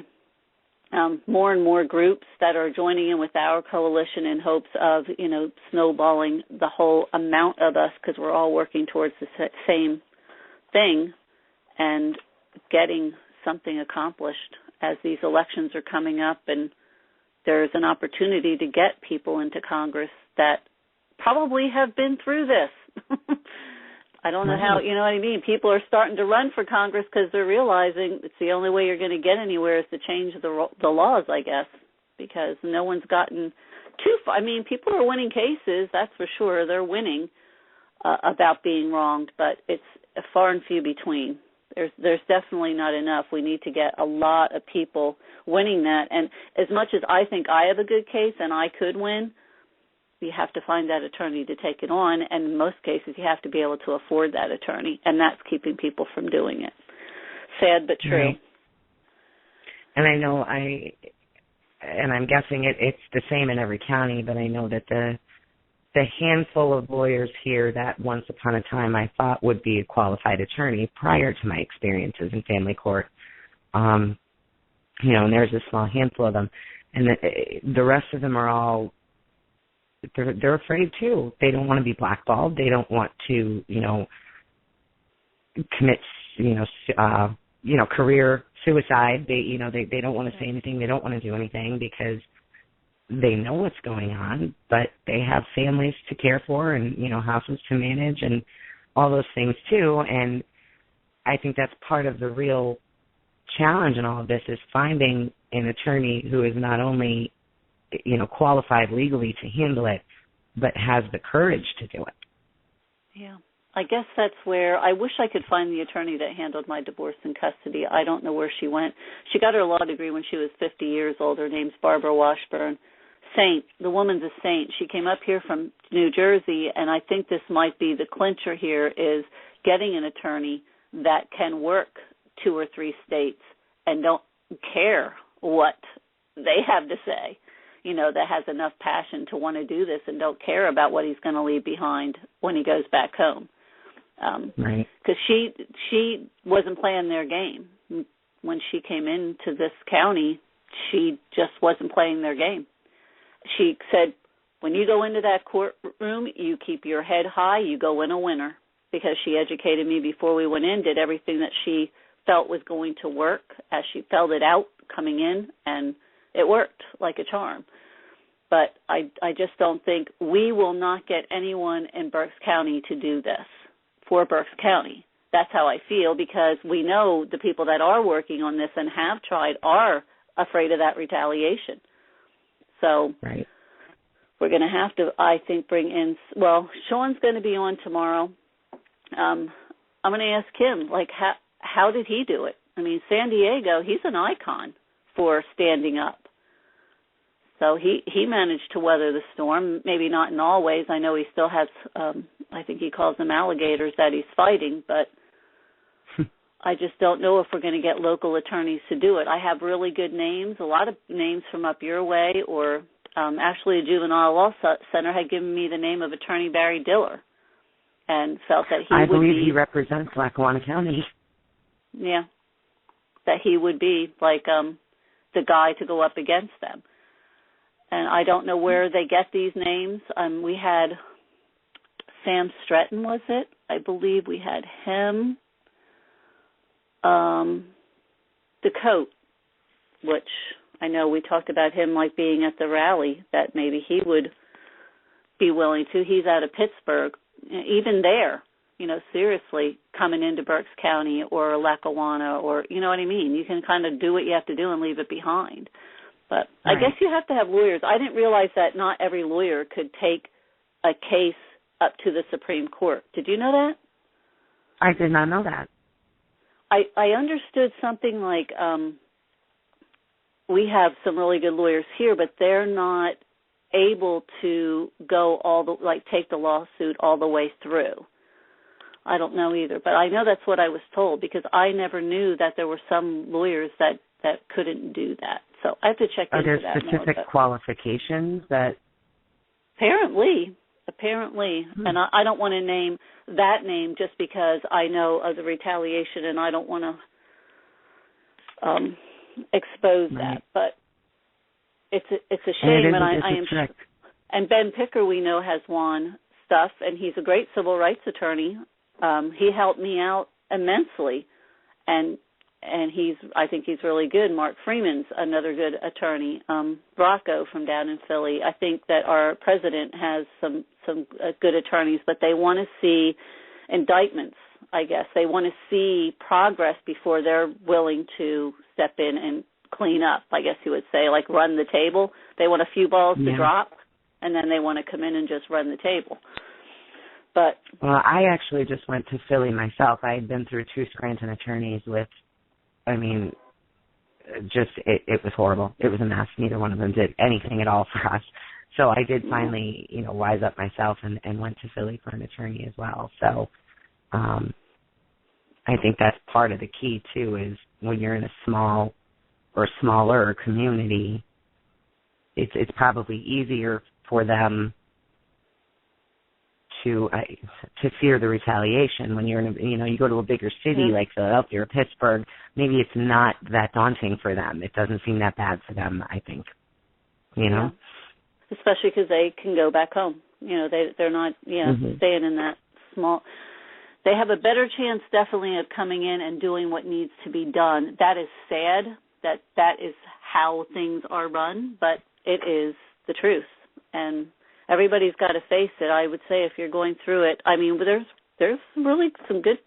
more and more groups that are joining in with our coalition in hopes of, you know, snowballing the whole amount of us, because we're all working towards the same thing and getting something accomplished as these elections are coming up, and there's an opportunity to get people into Congress that probably have been through this. I don't know how, you know what I mean? People are starting to run for Congress because they're realizing it's the only way you're going to get anywhere is to change the laws, I guess, because no one's gotten too far. I mean, people are winning cases, that's for sure. They're winning about being wronged, but it's far and few between. There's definitely not enough. We need to get a lot of people winning that. And as much as I think I have a good case and I could win, you have to find that attorney to take it on. And in most cases, you have to be able to afford that attorney, and that's keeping people from doing it. Sad but true. Right. And I know I'm guessing it's the same in every county, but I know that the handful of lawyers here that once upon a time I thought would be a qualified attorney prior to my experiences in family court, and there's a small handful of them, and the rest of them are all, they're afraid too. They don't want to be blackballed. They don't want to, commit, career suicide. They don't want to say anything. They don't want to do anything because they know what's going on, but they have families to care for and, houses to manage and all those things too. And I think that's part of the real challenge in all of this is finding an attorney who is not only, qualified legally to handle it, but has the courage to do it. Yeah. I guess that's where I wish I could find the attorney that handled my divorce and custody. I don't know where she went. She got her law degree when she was 50 years old. Her name's Barbara Washburn. Saint. The woman's a saint. She came up here from New Jersey, and I think this might be the clincher here is getting an attorney that can work 2 or 3 states and don't care what they have to say, that has enough passion to want to do this and don't care about what he's going to leave behind when he goes back home. Right. Because she wasn't playing their game. When she came into this county, she just wasn't playing their game. She said, when you go into that courtroom, you keep your head high, you go in a winner, because she educated me before we went in, did everything that she felt was going to work as she felt it out coming in, and it worked like a charm. But I just don't think we will not get anyone in Berks County to do this for Berks County. That's how I feel, because we know the people that are working on this and have tried are afraid of that retaliation. So right. We're going to have to, I think, bring in, Sean's going to be on tomorrow. I'm going to ask him, how did he do it? I mean, San Diego, he's an icon for standing up. So he managed to weather the storm, maybe not in all ways. I know he still has, I think he calls them alligators that he's fighting, but I just don't know if we're going to get local attorneys to do it. I have really good names, a lot of names from up your way, or actually a juvenile law center had given me the name of Attorney Barry Diller and felt that he I would be... I believe he represents Lackawanna County. Yeah, that he would be the guy to go up against them. And I don't know where they get these names. We had Sam Stretton, was it? I believe we had him. The Coat, which I know we talked about him being at the rally, that maybe he would be willing to. He's out of Pittsburgh. Even there, seriously, coming into Berks County or Lackawanna or, you know what I mean? You can kind of do what you have to do and leave it behind. But right. I guess you have to have lawyers. I didn't realize that not every lawyer could take a case up to the Supreme Court. Did you know that? I did not know that. I understood something like we have some really good lawyers here, but they're not able to go take the lawsuit all the way through. I don't know either, but I know that's what I was told, because I never knew that there were some lawyers that couldn't do that. So I have to check into that. Are there specific qualifications that? Apparently. And I don't want to name that name just because I know of the retaliation, and I don't want to expose that. But it's a shame, and I am. And Ben Picker, we know, has won stuff, and he's a great civil rights attorney. He helped me out immensely, and I think he's really good. Mark Freeman's another good attorney. Rocco from down in Philly. I think that our president has some good attorneys, but they want to see indictments, I guess. They want to see progress before they're willing to step in and clean up, I guess you would say, run the table. They want a few balls to drop, and then they want to come in and just run the table. But well, I actually just went to Philly myself. I had been through 2 Scranton attorneys with, I mean, just it was horrible. It was a mess. Neither one of them did anything at all for us. So I did finally, wise up myself and went to Philly for an attorney as well. So I think that's part of the key too, is when you're in a small or smaller community, it's probably easier for them to fear the retaliation. When you're in you go to a bigger city like Philadelphia or Pittsburgh, maybe it's not that daunting for them. It doesn't seem that bad for them, I think. Yeah. Especially because they can go back home. They're not staying in that small. They have a better chance definitely of coming in and doing what needs to be done. That is sad. That is how things are run, but it is the truth. And everybody's got to face it. I would say if you're going through it, I mean, there's really some good,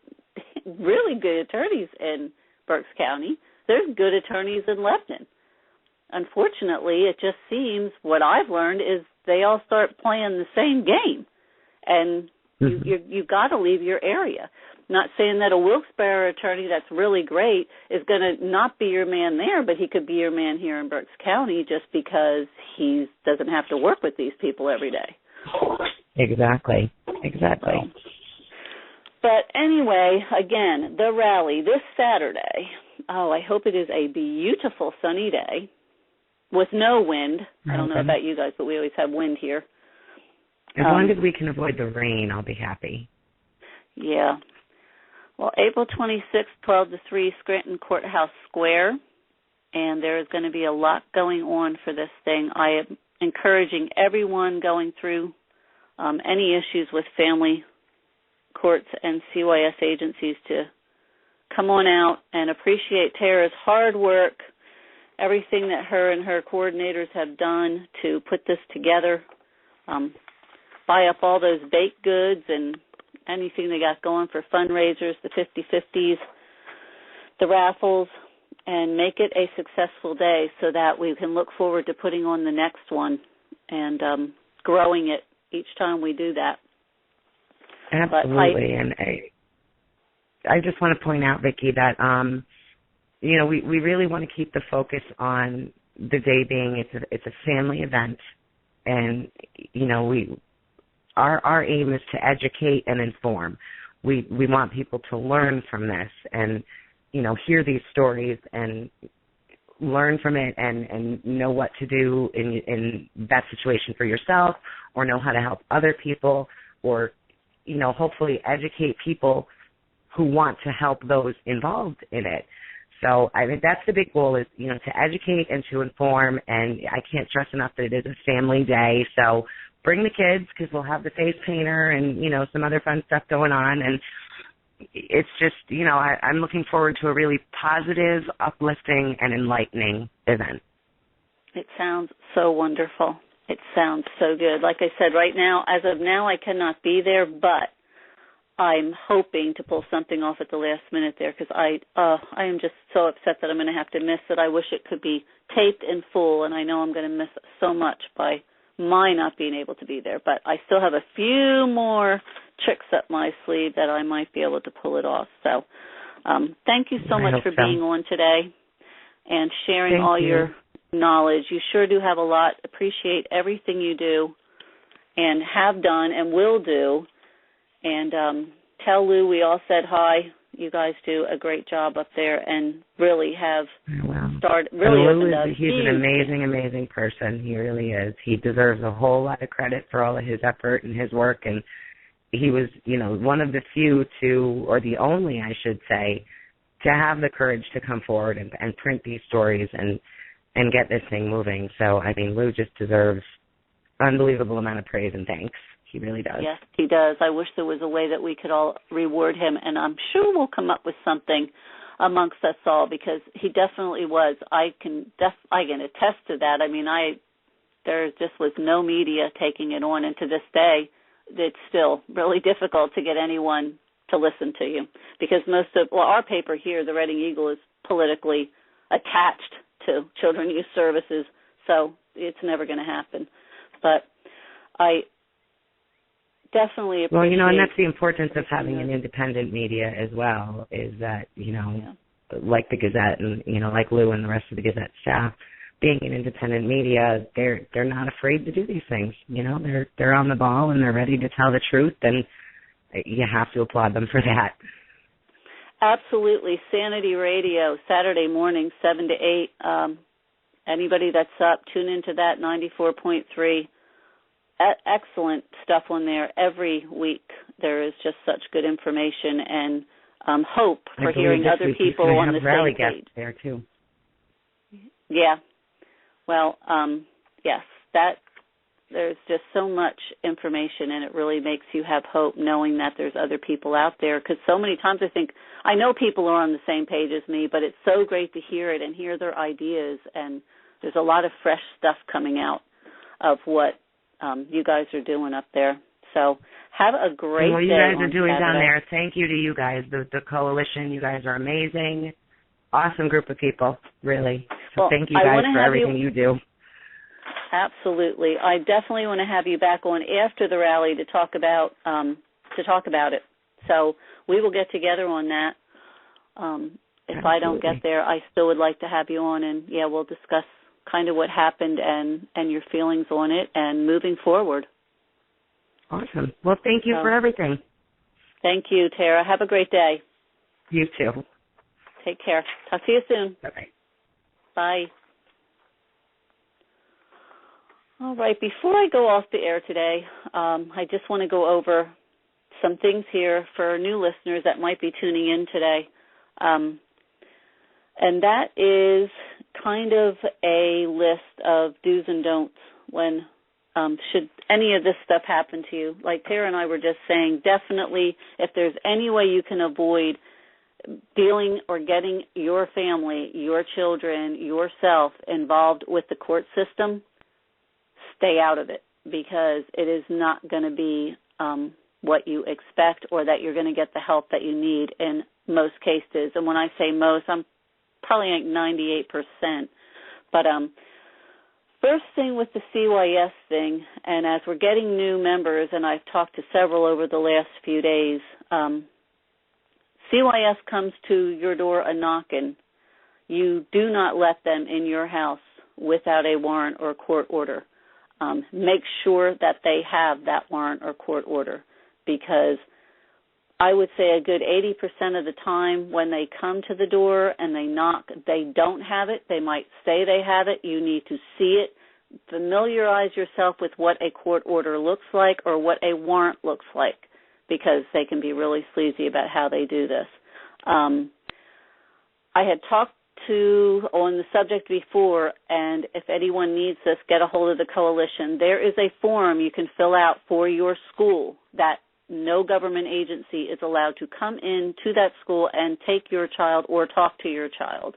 really good attorneys in Berks County. There's good attorneys in Lebanon. Unfortunately, it just seems what I've learned is they all start playing the same game, and you've got to leave your area. Not saying that a Wilkes-Barre attorney that's really great is going to not be your man there, but he could be your man here in Berks County just because he doesn't have to work with these people every day. Exactly. So, but anyway, again, the rally this Saturday. Oh, I hope it is a beautiful sunny day with no wind. I don't know about you guys, but we always have wind here. As long as we can avoid the rain, I'll be happy. Yeah. Well, April 26th, 12 to 3, Scranton Courthouse Square, and there is going to be a lot going on for this thing. I am encouraging everyone going through any issues with family courts and CYS agencies to come on out and appreciate Tara's hard work, everything that her and her coordinators have done to put this together, buy up all those baked goods and anything they got going for fundraisers, the 50/50s, the raffles, and make it a successful day so that we can look forward to putting on the next one and growing it each time we do that. Absolutely. And I just want to point out, Vicki, that, we really want to keep the focus on the day being it's a family event. And, our aim is to educate and inform. We want people to learn from this and, hear these stories and learn from it and know what to do in that situation for yourself, or know how to help other people, or, hopefully educate people who want to help those involved in it. So I think that's the big goal is, to educate and to inform, and I can't stress enough that it is a family day. So bring the kids because we'll have the face painter and, some other fun stuff going on. And it's just, I'm looking forward to a really positive, uplifting, and enlightening event. It sounds so wonderful. It sounds so good. Like I said, right now, as of now, I cannot be there, but I'm hoping to pull something off at the last minute there because I am just so upset that I'm going to have to miss it. I wish it could be taped in full, and I know I'm going to miss so much by my not being able to be there. But I still have a few more tricks up my sleeve that I might be able to pull it off. So thank you so much for being on today and sharing all your knowledge. You sure do have a lot. Appreciate everything you do and have done and will do. And tell Lou we all said hi. You guys do a great job up there and really have started. Really opened up. He's an amazing, amazing person. He really is. He deserves a whole lot of credit for all of his effort and his work. And he was, one of the few or the only, I should say, to have the courage to come forward and print these stories and get this thing moving. So, I mean, Lou just deserves unbelievable amount of praise and thanks. He really does. Yes, he does. I wish there was a way that we could all reward him, and I'm sure we'll come up with something amongst us all because he definitely was. I can attest to that. I mean, there just was no media taking it on, and to this day, it's still really difficult to get anyone to listen to you because our paper here, the Reading Eagle, is politically attached to Children Youth Services, so it's never going to happen. But I definitely appreciate. Well, and that's the importance of having an independent media as well, is that, like the Gazette and, like Lou and the rest of the Gazette staff, being an independent media, they're not afraid to do these things. They're on the ball and they're ready to tell the truth, and you have to applaud them for that. Absolutely. Sanity Radio, Saturday morning, 7 to 8. Anybody that's up, tune into that, 94.3. Excellent stuff on there every week. There is just such good information and hope for hearing other people on the same page. There too. Yeah. Well, yes, there's just so much information, and it really makes you have hope knowing that there's other people out there. Because so many times I know people are on the same page as me, but it's so great to hear it and hear their ideas. And there's a lot of fresh stuff coming out of what you guys are doing up there. So have a great day. What you guys are doing down there, thank you to you guys, the coalition. You guys are amazing. Awesome group of people, really. So thank you guys for everything you do. Absolutely. I definitely want to have you back on after the rally to talk about it. So we will get together on that. If Absolutely. I don't get there, I still would like to have you on, and we'll discuss kind of what happened and your feelings on it and moving forward. Awesome. Well, thank you for everything. Thank you, Tara. Have a great day. You too. Take care. Talk to you soon. Bye-bye. Bye. All right. Before I go off the air today, I just want to go over some things here for new listeners that might be tuning in today. And that is kind of a list of do's and don'ts when should any of this stuff happen to you. Like Tara and I were just saying, definitely if there's any way you can avoid dealing or getting your family, your children, yourself involved with the court system, stay out of it, because it is not going to be what you expect, or that you're going to get the help that you need in most cases. And when I say most, I'm probably like 98%. But first thing with the CYS thing, and as we're getting new members, and I've talked to several over the last few days, CYS comes to your door a knocking. You do not let them in your house without a warrant or court order. Make sure that they have that warrant or court order, because I would say a good 80% of the time when they come to the door and they knock, they don't have it. They might say they have it. You need to see it. Familiarize yourself with what a court order looks like or what a warrant looks like, because they can be really sleazy about how they do this. I had talked on the subject before, and if anyone needs this, get a hold of the coalition. There is a form you can fill out for your school that no government agency is allowed to come in to that school and take your child or talk to your child.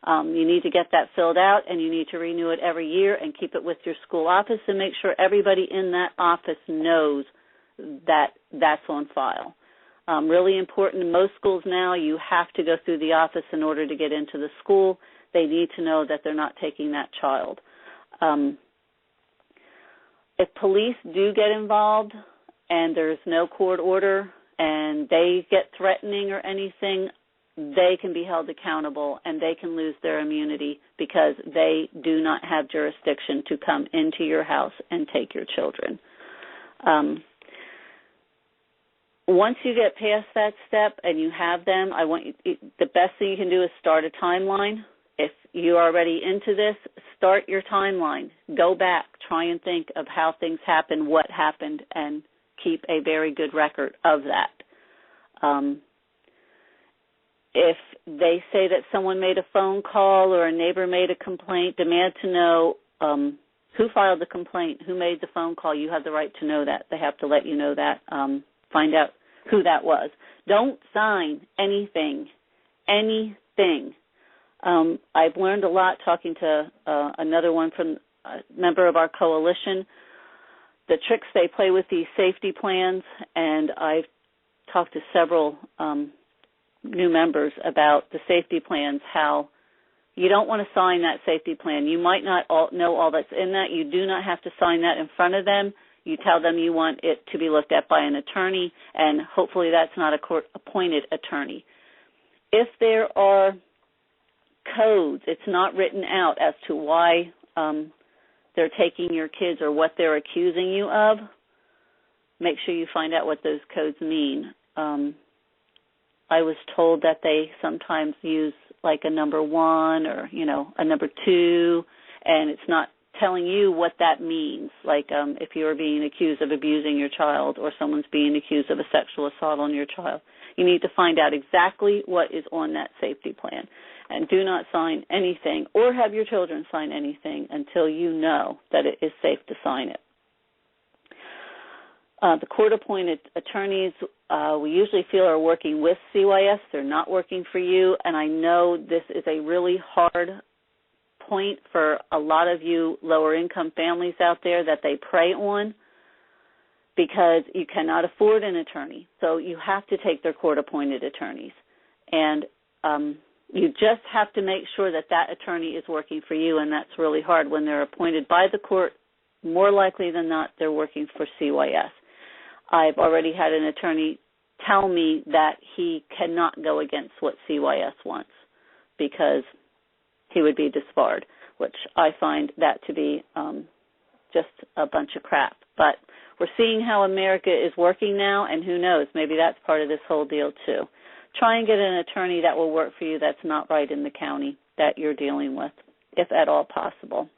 You need to get that filled out, and you need to renew it every year and keep it with your school office and make sure everybody in that office knows that that's on file. Really important. In most schools now, you have to go through the office in order to get into the school. They need to know that they're not taking that child. If police do get involved and there's no court order and they get threatening or anything, they can be held accountable and they can lose their immunity, because they do not have jurisdiction to come into your house and take your children. Once you get past that step and you have them, the best thing you can do is start a timeline. If you are already into this, start your timeline. Go back, try and think of how things happened, what happened, and keep a very good record of that. If they say that someone made a phone call or a neighbor made a complaint, demand to know who filed the complaint, who made the phone call. You have the right to know that. They have to let you know that. Find out who that was. Don't sign anything. I've learned a lot talking to another one from a member of our coalition, the tricks they play with these safety plans, and I've talked to several new members about the safety plans, how you don't want to sign that safety plan. You might not know all that's in that. You do not have to sign that in front of them. You tell them you want it to be looked at by an attorney, and hopefully that's not a court-appointed attorney. If there are codes, it's not written out as to why they're taking your kids or what they're accusing you of, make sure you find out what those codes mean. I was told that they sometimes use like a number 1 or, a number 2, and it's not telling you what that means. Like if you are being accused of abusing your child or someone's being accused of a sexual assault on your child, you need to find out exactly what is on that safety plan. And do not sign anything or have your children sign anything until you know that it is safe to sign it. The court-appointed attorneys we usually feel are working with CYS. They're not working for you, and I know this is a really hard point for a lot of you lower-income families out there that they prey on because you cannot afford an attorney. So you have to take their court-appointed attorneys. And you just have to make sure that that attorney is working for you, and that's really hard. When they're appointed by the court, more likely than not, they're working for CYS. I've already had an attorney tell me that he cannot go against what CYS wants because he would be disbarred, which I find that to be just a bunch of crap. But we're seeing how America is working now, and who knows, maybe that's part of this whole deal too. Try and get an attorney that will work for you that's not right in the county that you're dealing with, if at all possible.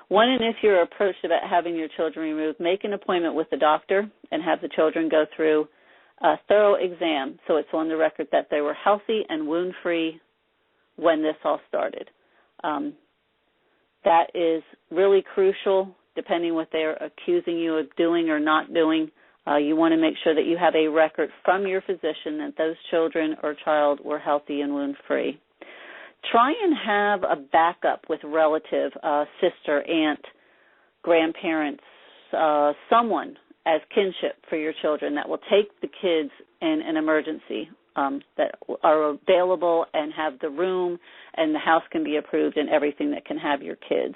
One, and if you're approached about having your children removed, make an appointment with the doctor and have the children go through a thorough exam so it's on the record that they were healthy and wound-free when this all started. That is really crucial, depending what they're accusing you of doing or not doing. You want to make sure that you have a record from your physician that those children or child were healthy and wound-free. Try and have a backup with relative, sister, aunt, grandparents, someone as kinship for your children that will take the kids in an emergency, that are available and have the room and the house can be approved and everything that can have your kids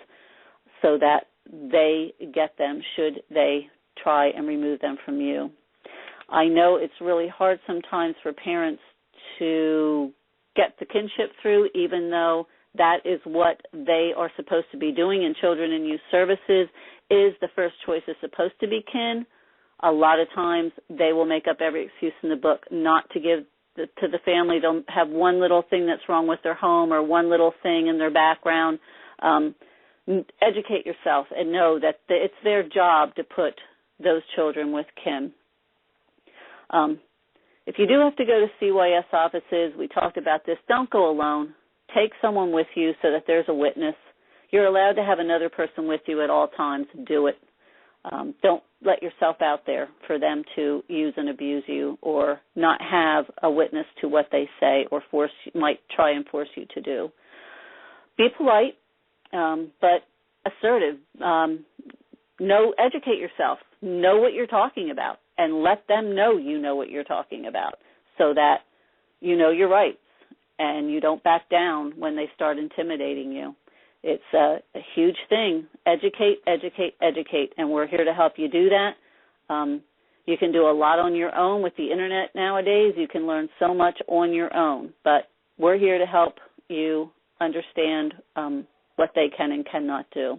so that they get them should they try and remove them from you. I know it's really hard sometimes for parents to get the kinship through, even though that is what they are supposed to be doing, and Children in Youth Services is the first choice is supposed to be kin. A lot of times they will make up every excuse in the book not to give to the family. They'll have one little thing that's wrong with their home or one little thing in their background. Educate yourself and know that it's their job to put those children with kin. If you do have to go to CYS offices, we talked about this, don't go alone. Take someone with you so that there's a witness. You're allowed to have another person with you at all times. Do it. Don't let yourself out there for them to use and abuse you or not have a witness to what they say or might try and force you to do. Be polite, but assertive. Educate yourself. Know what you're talking about. And let them know you know what you're talking about so that you know your rights and you don't back down when they start intimidating you. It's a huge thing. Educate, educate, educate, and we're here to help you do that. You can do a lot on your own with the Internet nowadays. You can learn so much on your own, but we're here to help you understand what they can and cannot do.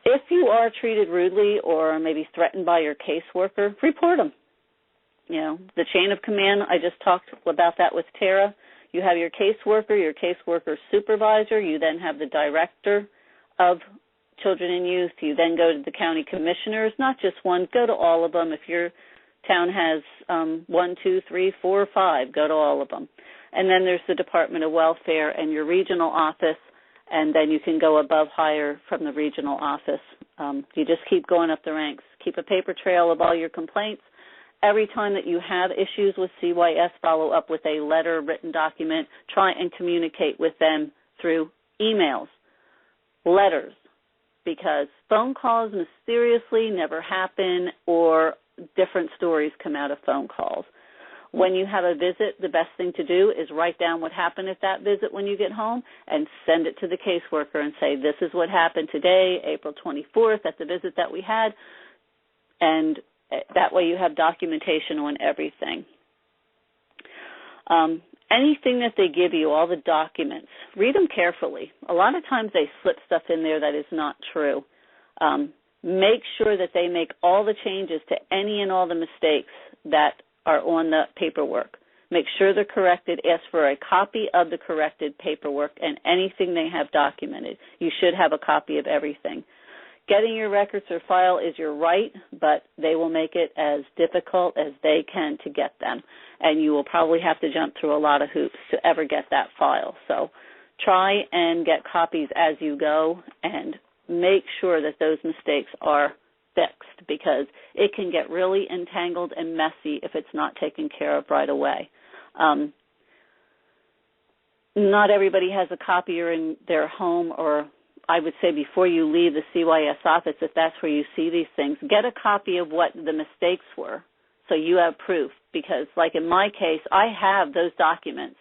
If you are treated rudely or maybe threatened by your caseworker, report them. The chain of command, I just talked about that with Tara. You have your caseworker supervisor. You then have the director of Children and Youth. You then go to the county commissioners, not just one. Go to all of them. If your town has 1, 2, 3, 4, 5, go to all of them. And then there's the Department of Welfare and your regional office. And then you can go above higher from the regional office. You just keep going up the ranks. Keep a paper trail of all your complaints. Every time that you have issues with CYS, follow up with a letter, written document. Try and communicate with them through emails, letters, because phone calls mysteriously never happen or different stories come out of phone calls. When you have a visit, the best thing to do is write down what happened at that visit when you get home and send it to the caseworker and say, this is what happened today, April 24th, at the visit that we had, and that way you have documentation on everything. Anything that they give you, all the documents, read them carefully. A lot of times they slip stuff in there that is not true. Make sure that they make all the changes to any and all the mistakes that are on the paperwork. Make sure they're corrected. Ask for a copy of the corrected paperwork and anything they have documented. You should have a copy of everything. Getting your records or file is your right, but they will make it as difficult as they can to get them. And you will probably have to jump through a lot of hoops to ever get that file. So try and get copies as you go and make sure that those mistakes are fixed, because it can get really entangled and messy if it's not taken care of right away. Not everybody has a copier in their home, or I would say before you leave the CYS office, if that's where you see these things, get a copy of what the mistakes were so you have proof. Because like in my case, I have those documents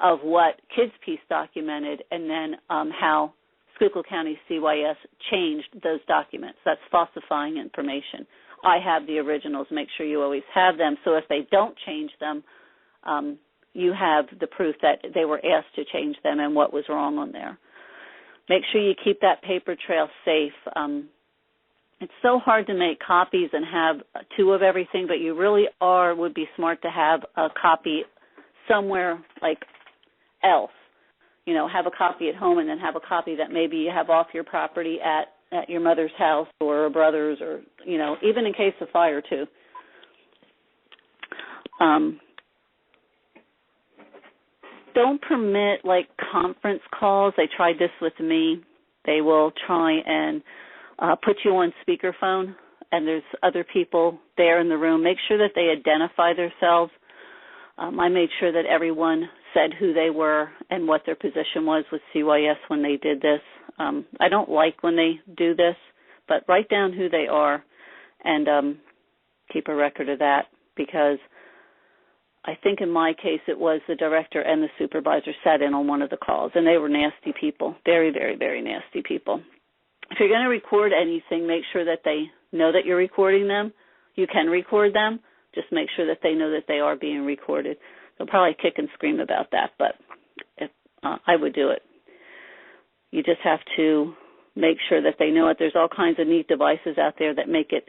of what Kids Piece documented and then how Schuylkill County CYS changed those documents. That's falsifying information. I have the originals. Make sure you always have them. So if they don't change them, you have the proof that they were asked to change them and what was wrong on there. Make sure you keep that paper trail safe. It's so hard to make copies and have two of everything, but you really would be smart to have a copy somewhere like else. You know, have a copy at home and then have a copy that maybe you have off your property at your mother's house or a brother's, or, you know, even in case of fire too. Don't permit like conference calls. They tried this with me. They will try and put you on speakerphone, and there's other people there in the room. Make sure that they identify themselves. I made sure that everyone said who they were and what their position was with CYS when they did this. I don't like when they do this, but write down who they are and keep a record of that, because I think in my case it was the director and the supervisor sat in on one of the calls, and they were nasty people, very, very, very nasty people. If you're going to record anything, make sure that they know that you're recording them. You can record them. Just make sure that they know that they are being recorded. They'll probably kick and scream about that, but I would do it. You just have to make sure that they know it. There's all kinds of neat devices out there that make it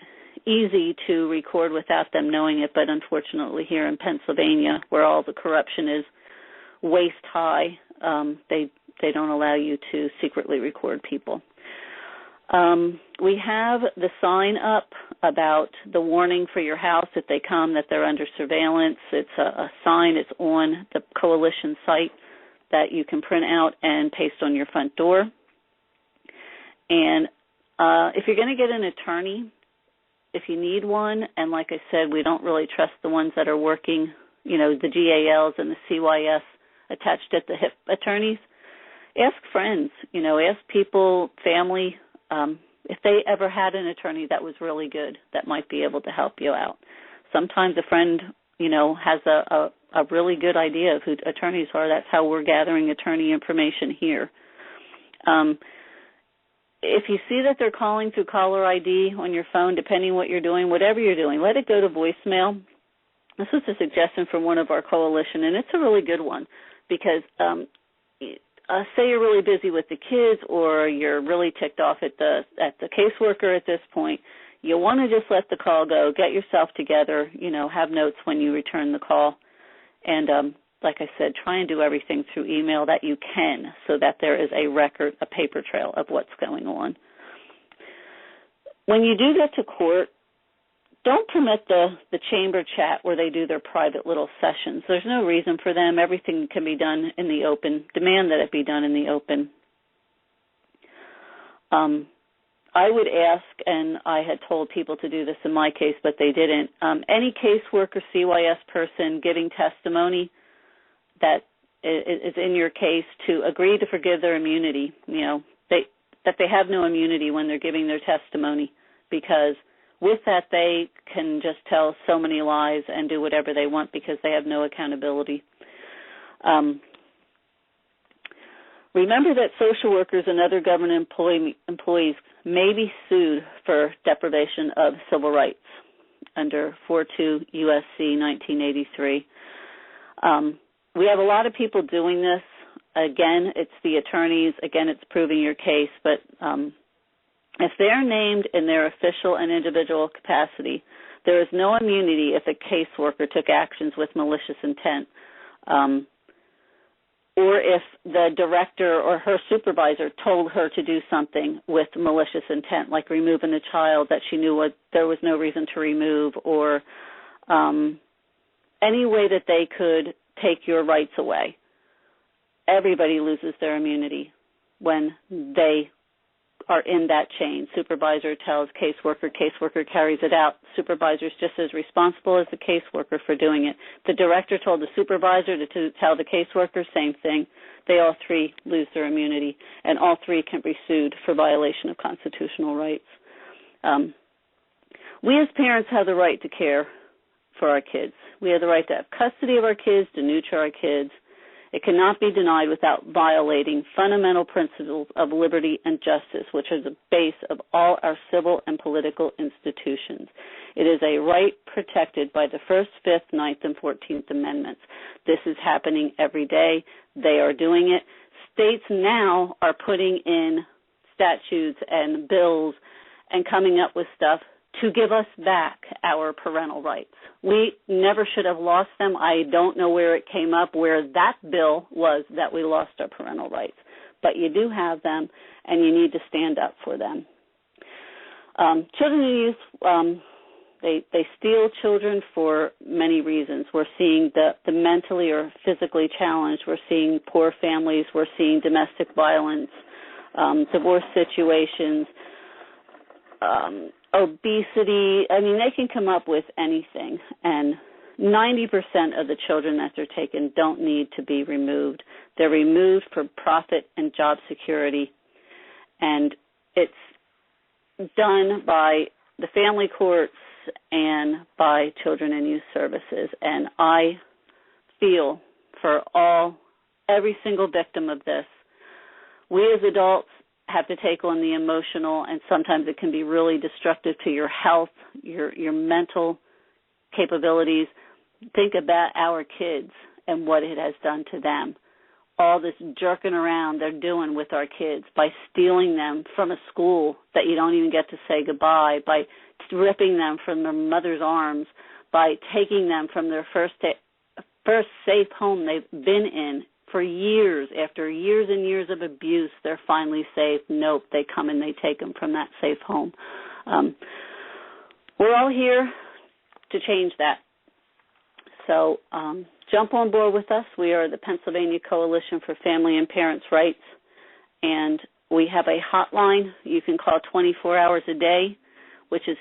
easy to record without them knowing it, but unfortunately here in Pennsylvania, where all the corruption is waist high, they don't allow you to secretly record people. We have the sign up about the warning for your house if they come that they're under surveillance. It's a sign. It's on the coalition site that you can print out and paste on your front door. And if you're going to get an attorney, if you need one, and like I said, we don't really trust the ones that are working, you know, the GALs and the CYS attached at the hip attorneys, ask friends, you know, ask people, family, if they ever had an attorney that was really good that might be able to help you out. Sometimes a friend, you know, has a really good idea of who attorneys are. That's how we're gathering attorney information here. If you see that they're calling through caller ID on your phone, depending on what you're doing, whatever you're doing, let it go to voicemail. This was a suggestion from one of our coalition, and it's a really good one because say you're really busy with the kids or you're really ticked off at the caseworker at this point, you want to just let the call go, get yourself together, you know, have notes when you return the call, and like I said, try and do everything through email that you can so that there is a record, a paper trail of what's going on. When you do get to court, don't permit the chamber chat where they do their private little sessions. There's no reason for them. Everything can be done in the open. Demand that it be done in the open. I would ask, and I had told people to do this in my case, but they didn't, any caseworker, CYS person giving testimony that is in your case to agree to forgive their immunity, you know, that they have no immunity when they're giving their testimony, because with that, they can just tell so many lies and do whatever they want because they have no accountability. Remember that social workers and other government employees may be sued for deprivation of civil rights under 42 U.S.C. 1983. We have a lot of people doing this. Again, it's the attorneys. Again, it's proving your case. But if they're named in their official and individual capacity, there is no immunity if a caseworker took actions with malicious intent. Or if the director or her supervisor told her to do something with malicious intent, like removing a child that she knew there was no reason to remove, or any way that they could take your rights away. Everybody loses their immunity when they are in that chain. Supervisor tells caseworker, caseworker carries it out. Supervisor's just as responsible as the caseworker for doing it. The director told the supervisor to tell the caseworker, same thing. They all three lose their immunity, and all three can be sued for violation of constitutional rights. We as parents have the right to care for our kids. We have the right to have custody of our kids, to nurture our kids. It cannot be denied without violating fundamental principles of liberty and justice, which are the base of all our civil and political institutions. It is a right protected by the 1st, 5th, 9th, and 14th Amendments. This is happening every day. They are doing it. States now are putting in statutes and bills and coming up with stuff to give us back our parental rights. We never should have lost them. I don't know where it came up, where that bill was that we lost our parental rights. But you do have them, and you need to stand up for them. Children and youth, they steal children for many reasons. We're seeing the mentally or physically challenged. We're seeing poor families. We're seeing domestic violence, divorce situations, obesity. I mean, they can come up with anything, and 90% of the children that they're taken don't need to be removed. They're removed for profit and job security, and it's done by the family courts and by Children and Youth Services. And I feel for every single victim of this. We as adults have to take on the emotional, and sometimes it can be really destructive to your health, your mental capabilities. Think about our kids and what it has done to them. All this jerking around they're doing with our kids by stealing them from a school that you don't even get to say goodbye, by ripping them from their mother's arms, by taking them from their first safe home they've been in for years. After years and years of abuse, they're finally safe. Nope, they come and they take them from that safe home. We're all here to change that. So jump on board with us. We are the Pennsylvania Coalition for Family and Parents' Rights, and we have a hotline you can call 24 hours a day, which is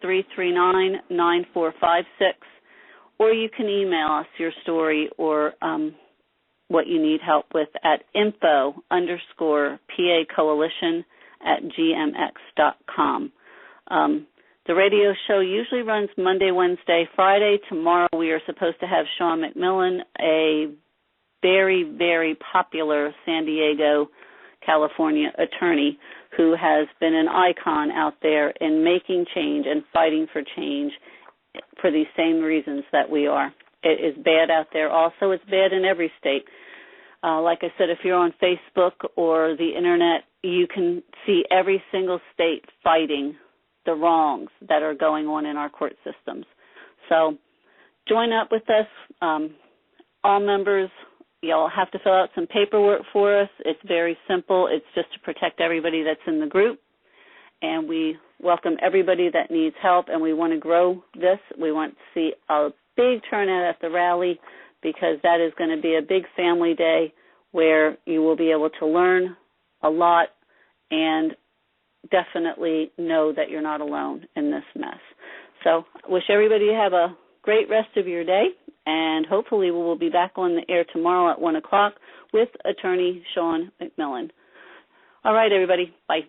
206-339-9456, or you can email us your story or what you need help with at info_PAcoalition@gmx.com. The radio show usually runs Monday, Wednesday, Friday. Tomorrow we are supposed to have Sean McMillan, a very, very popular San Diego, California attorney who has been an icon out there in making change and fighting for change for these same reasons that we are. It is bad out there also. It's bad in every state. Like I said, if you're on Facebook or the Internet, you can see every single state fighting the wrongs that are going on in our court systems. So join up with us. All members, you'll have to fill out some paperwork for us. It's very simple. It's just to protect everybody that's in the group. And we welcome everybody that needs help, and we want to grow this. We want to see a big turnout at the rally, because that is going to be a big family day where you will be able to learn a lot and definitely know that you're not alone in this mess. So I wish everybody to have a great rest of your day, and hopefully we will be back on the air tomorrow at 1 o'clock with Attorney Sean McMillan. All right, everybody. Bye.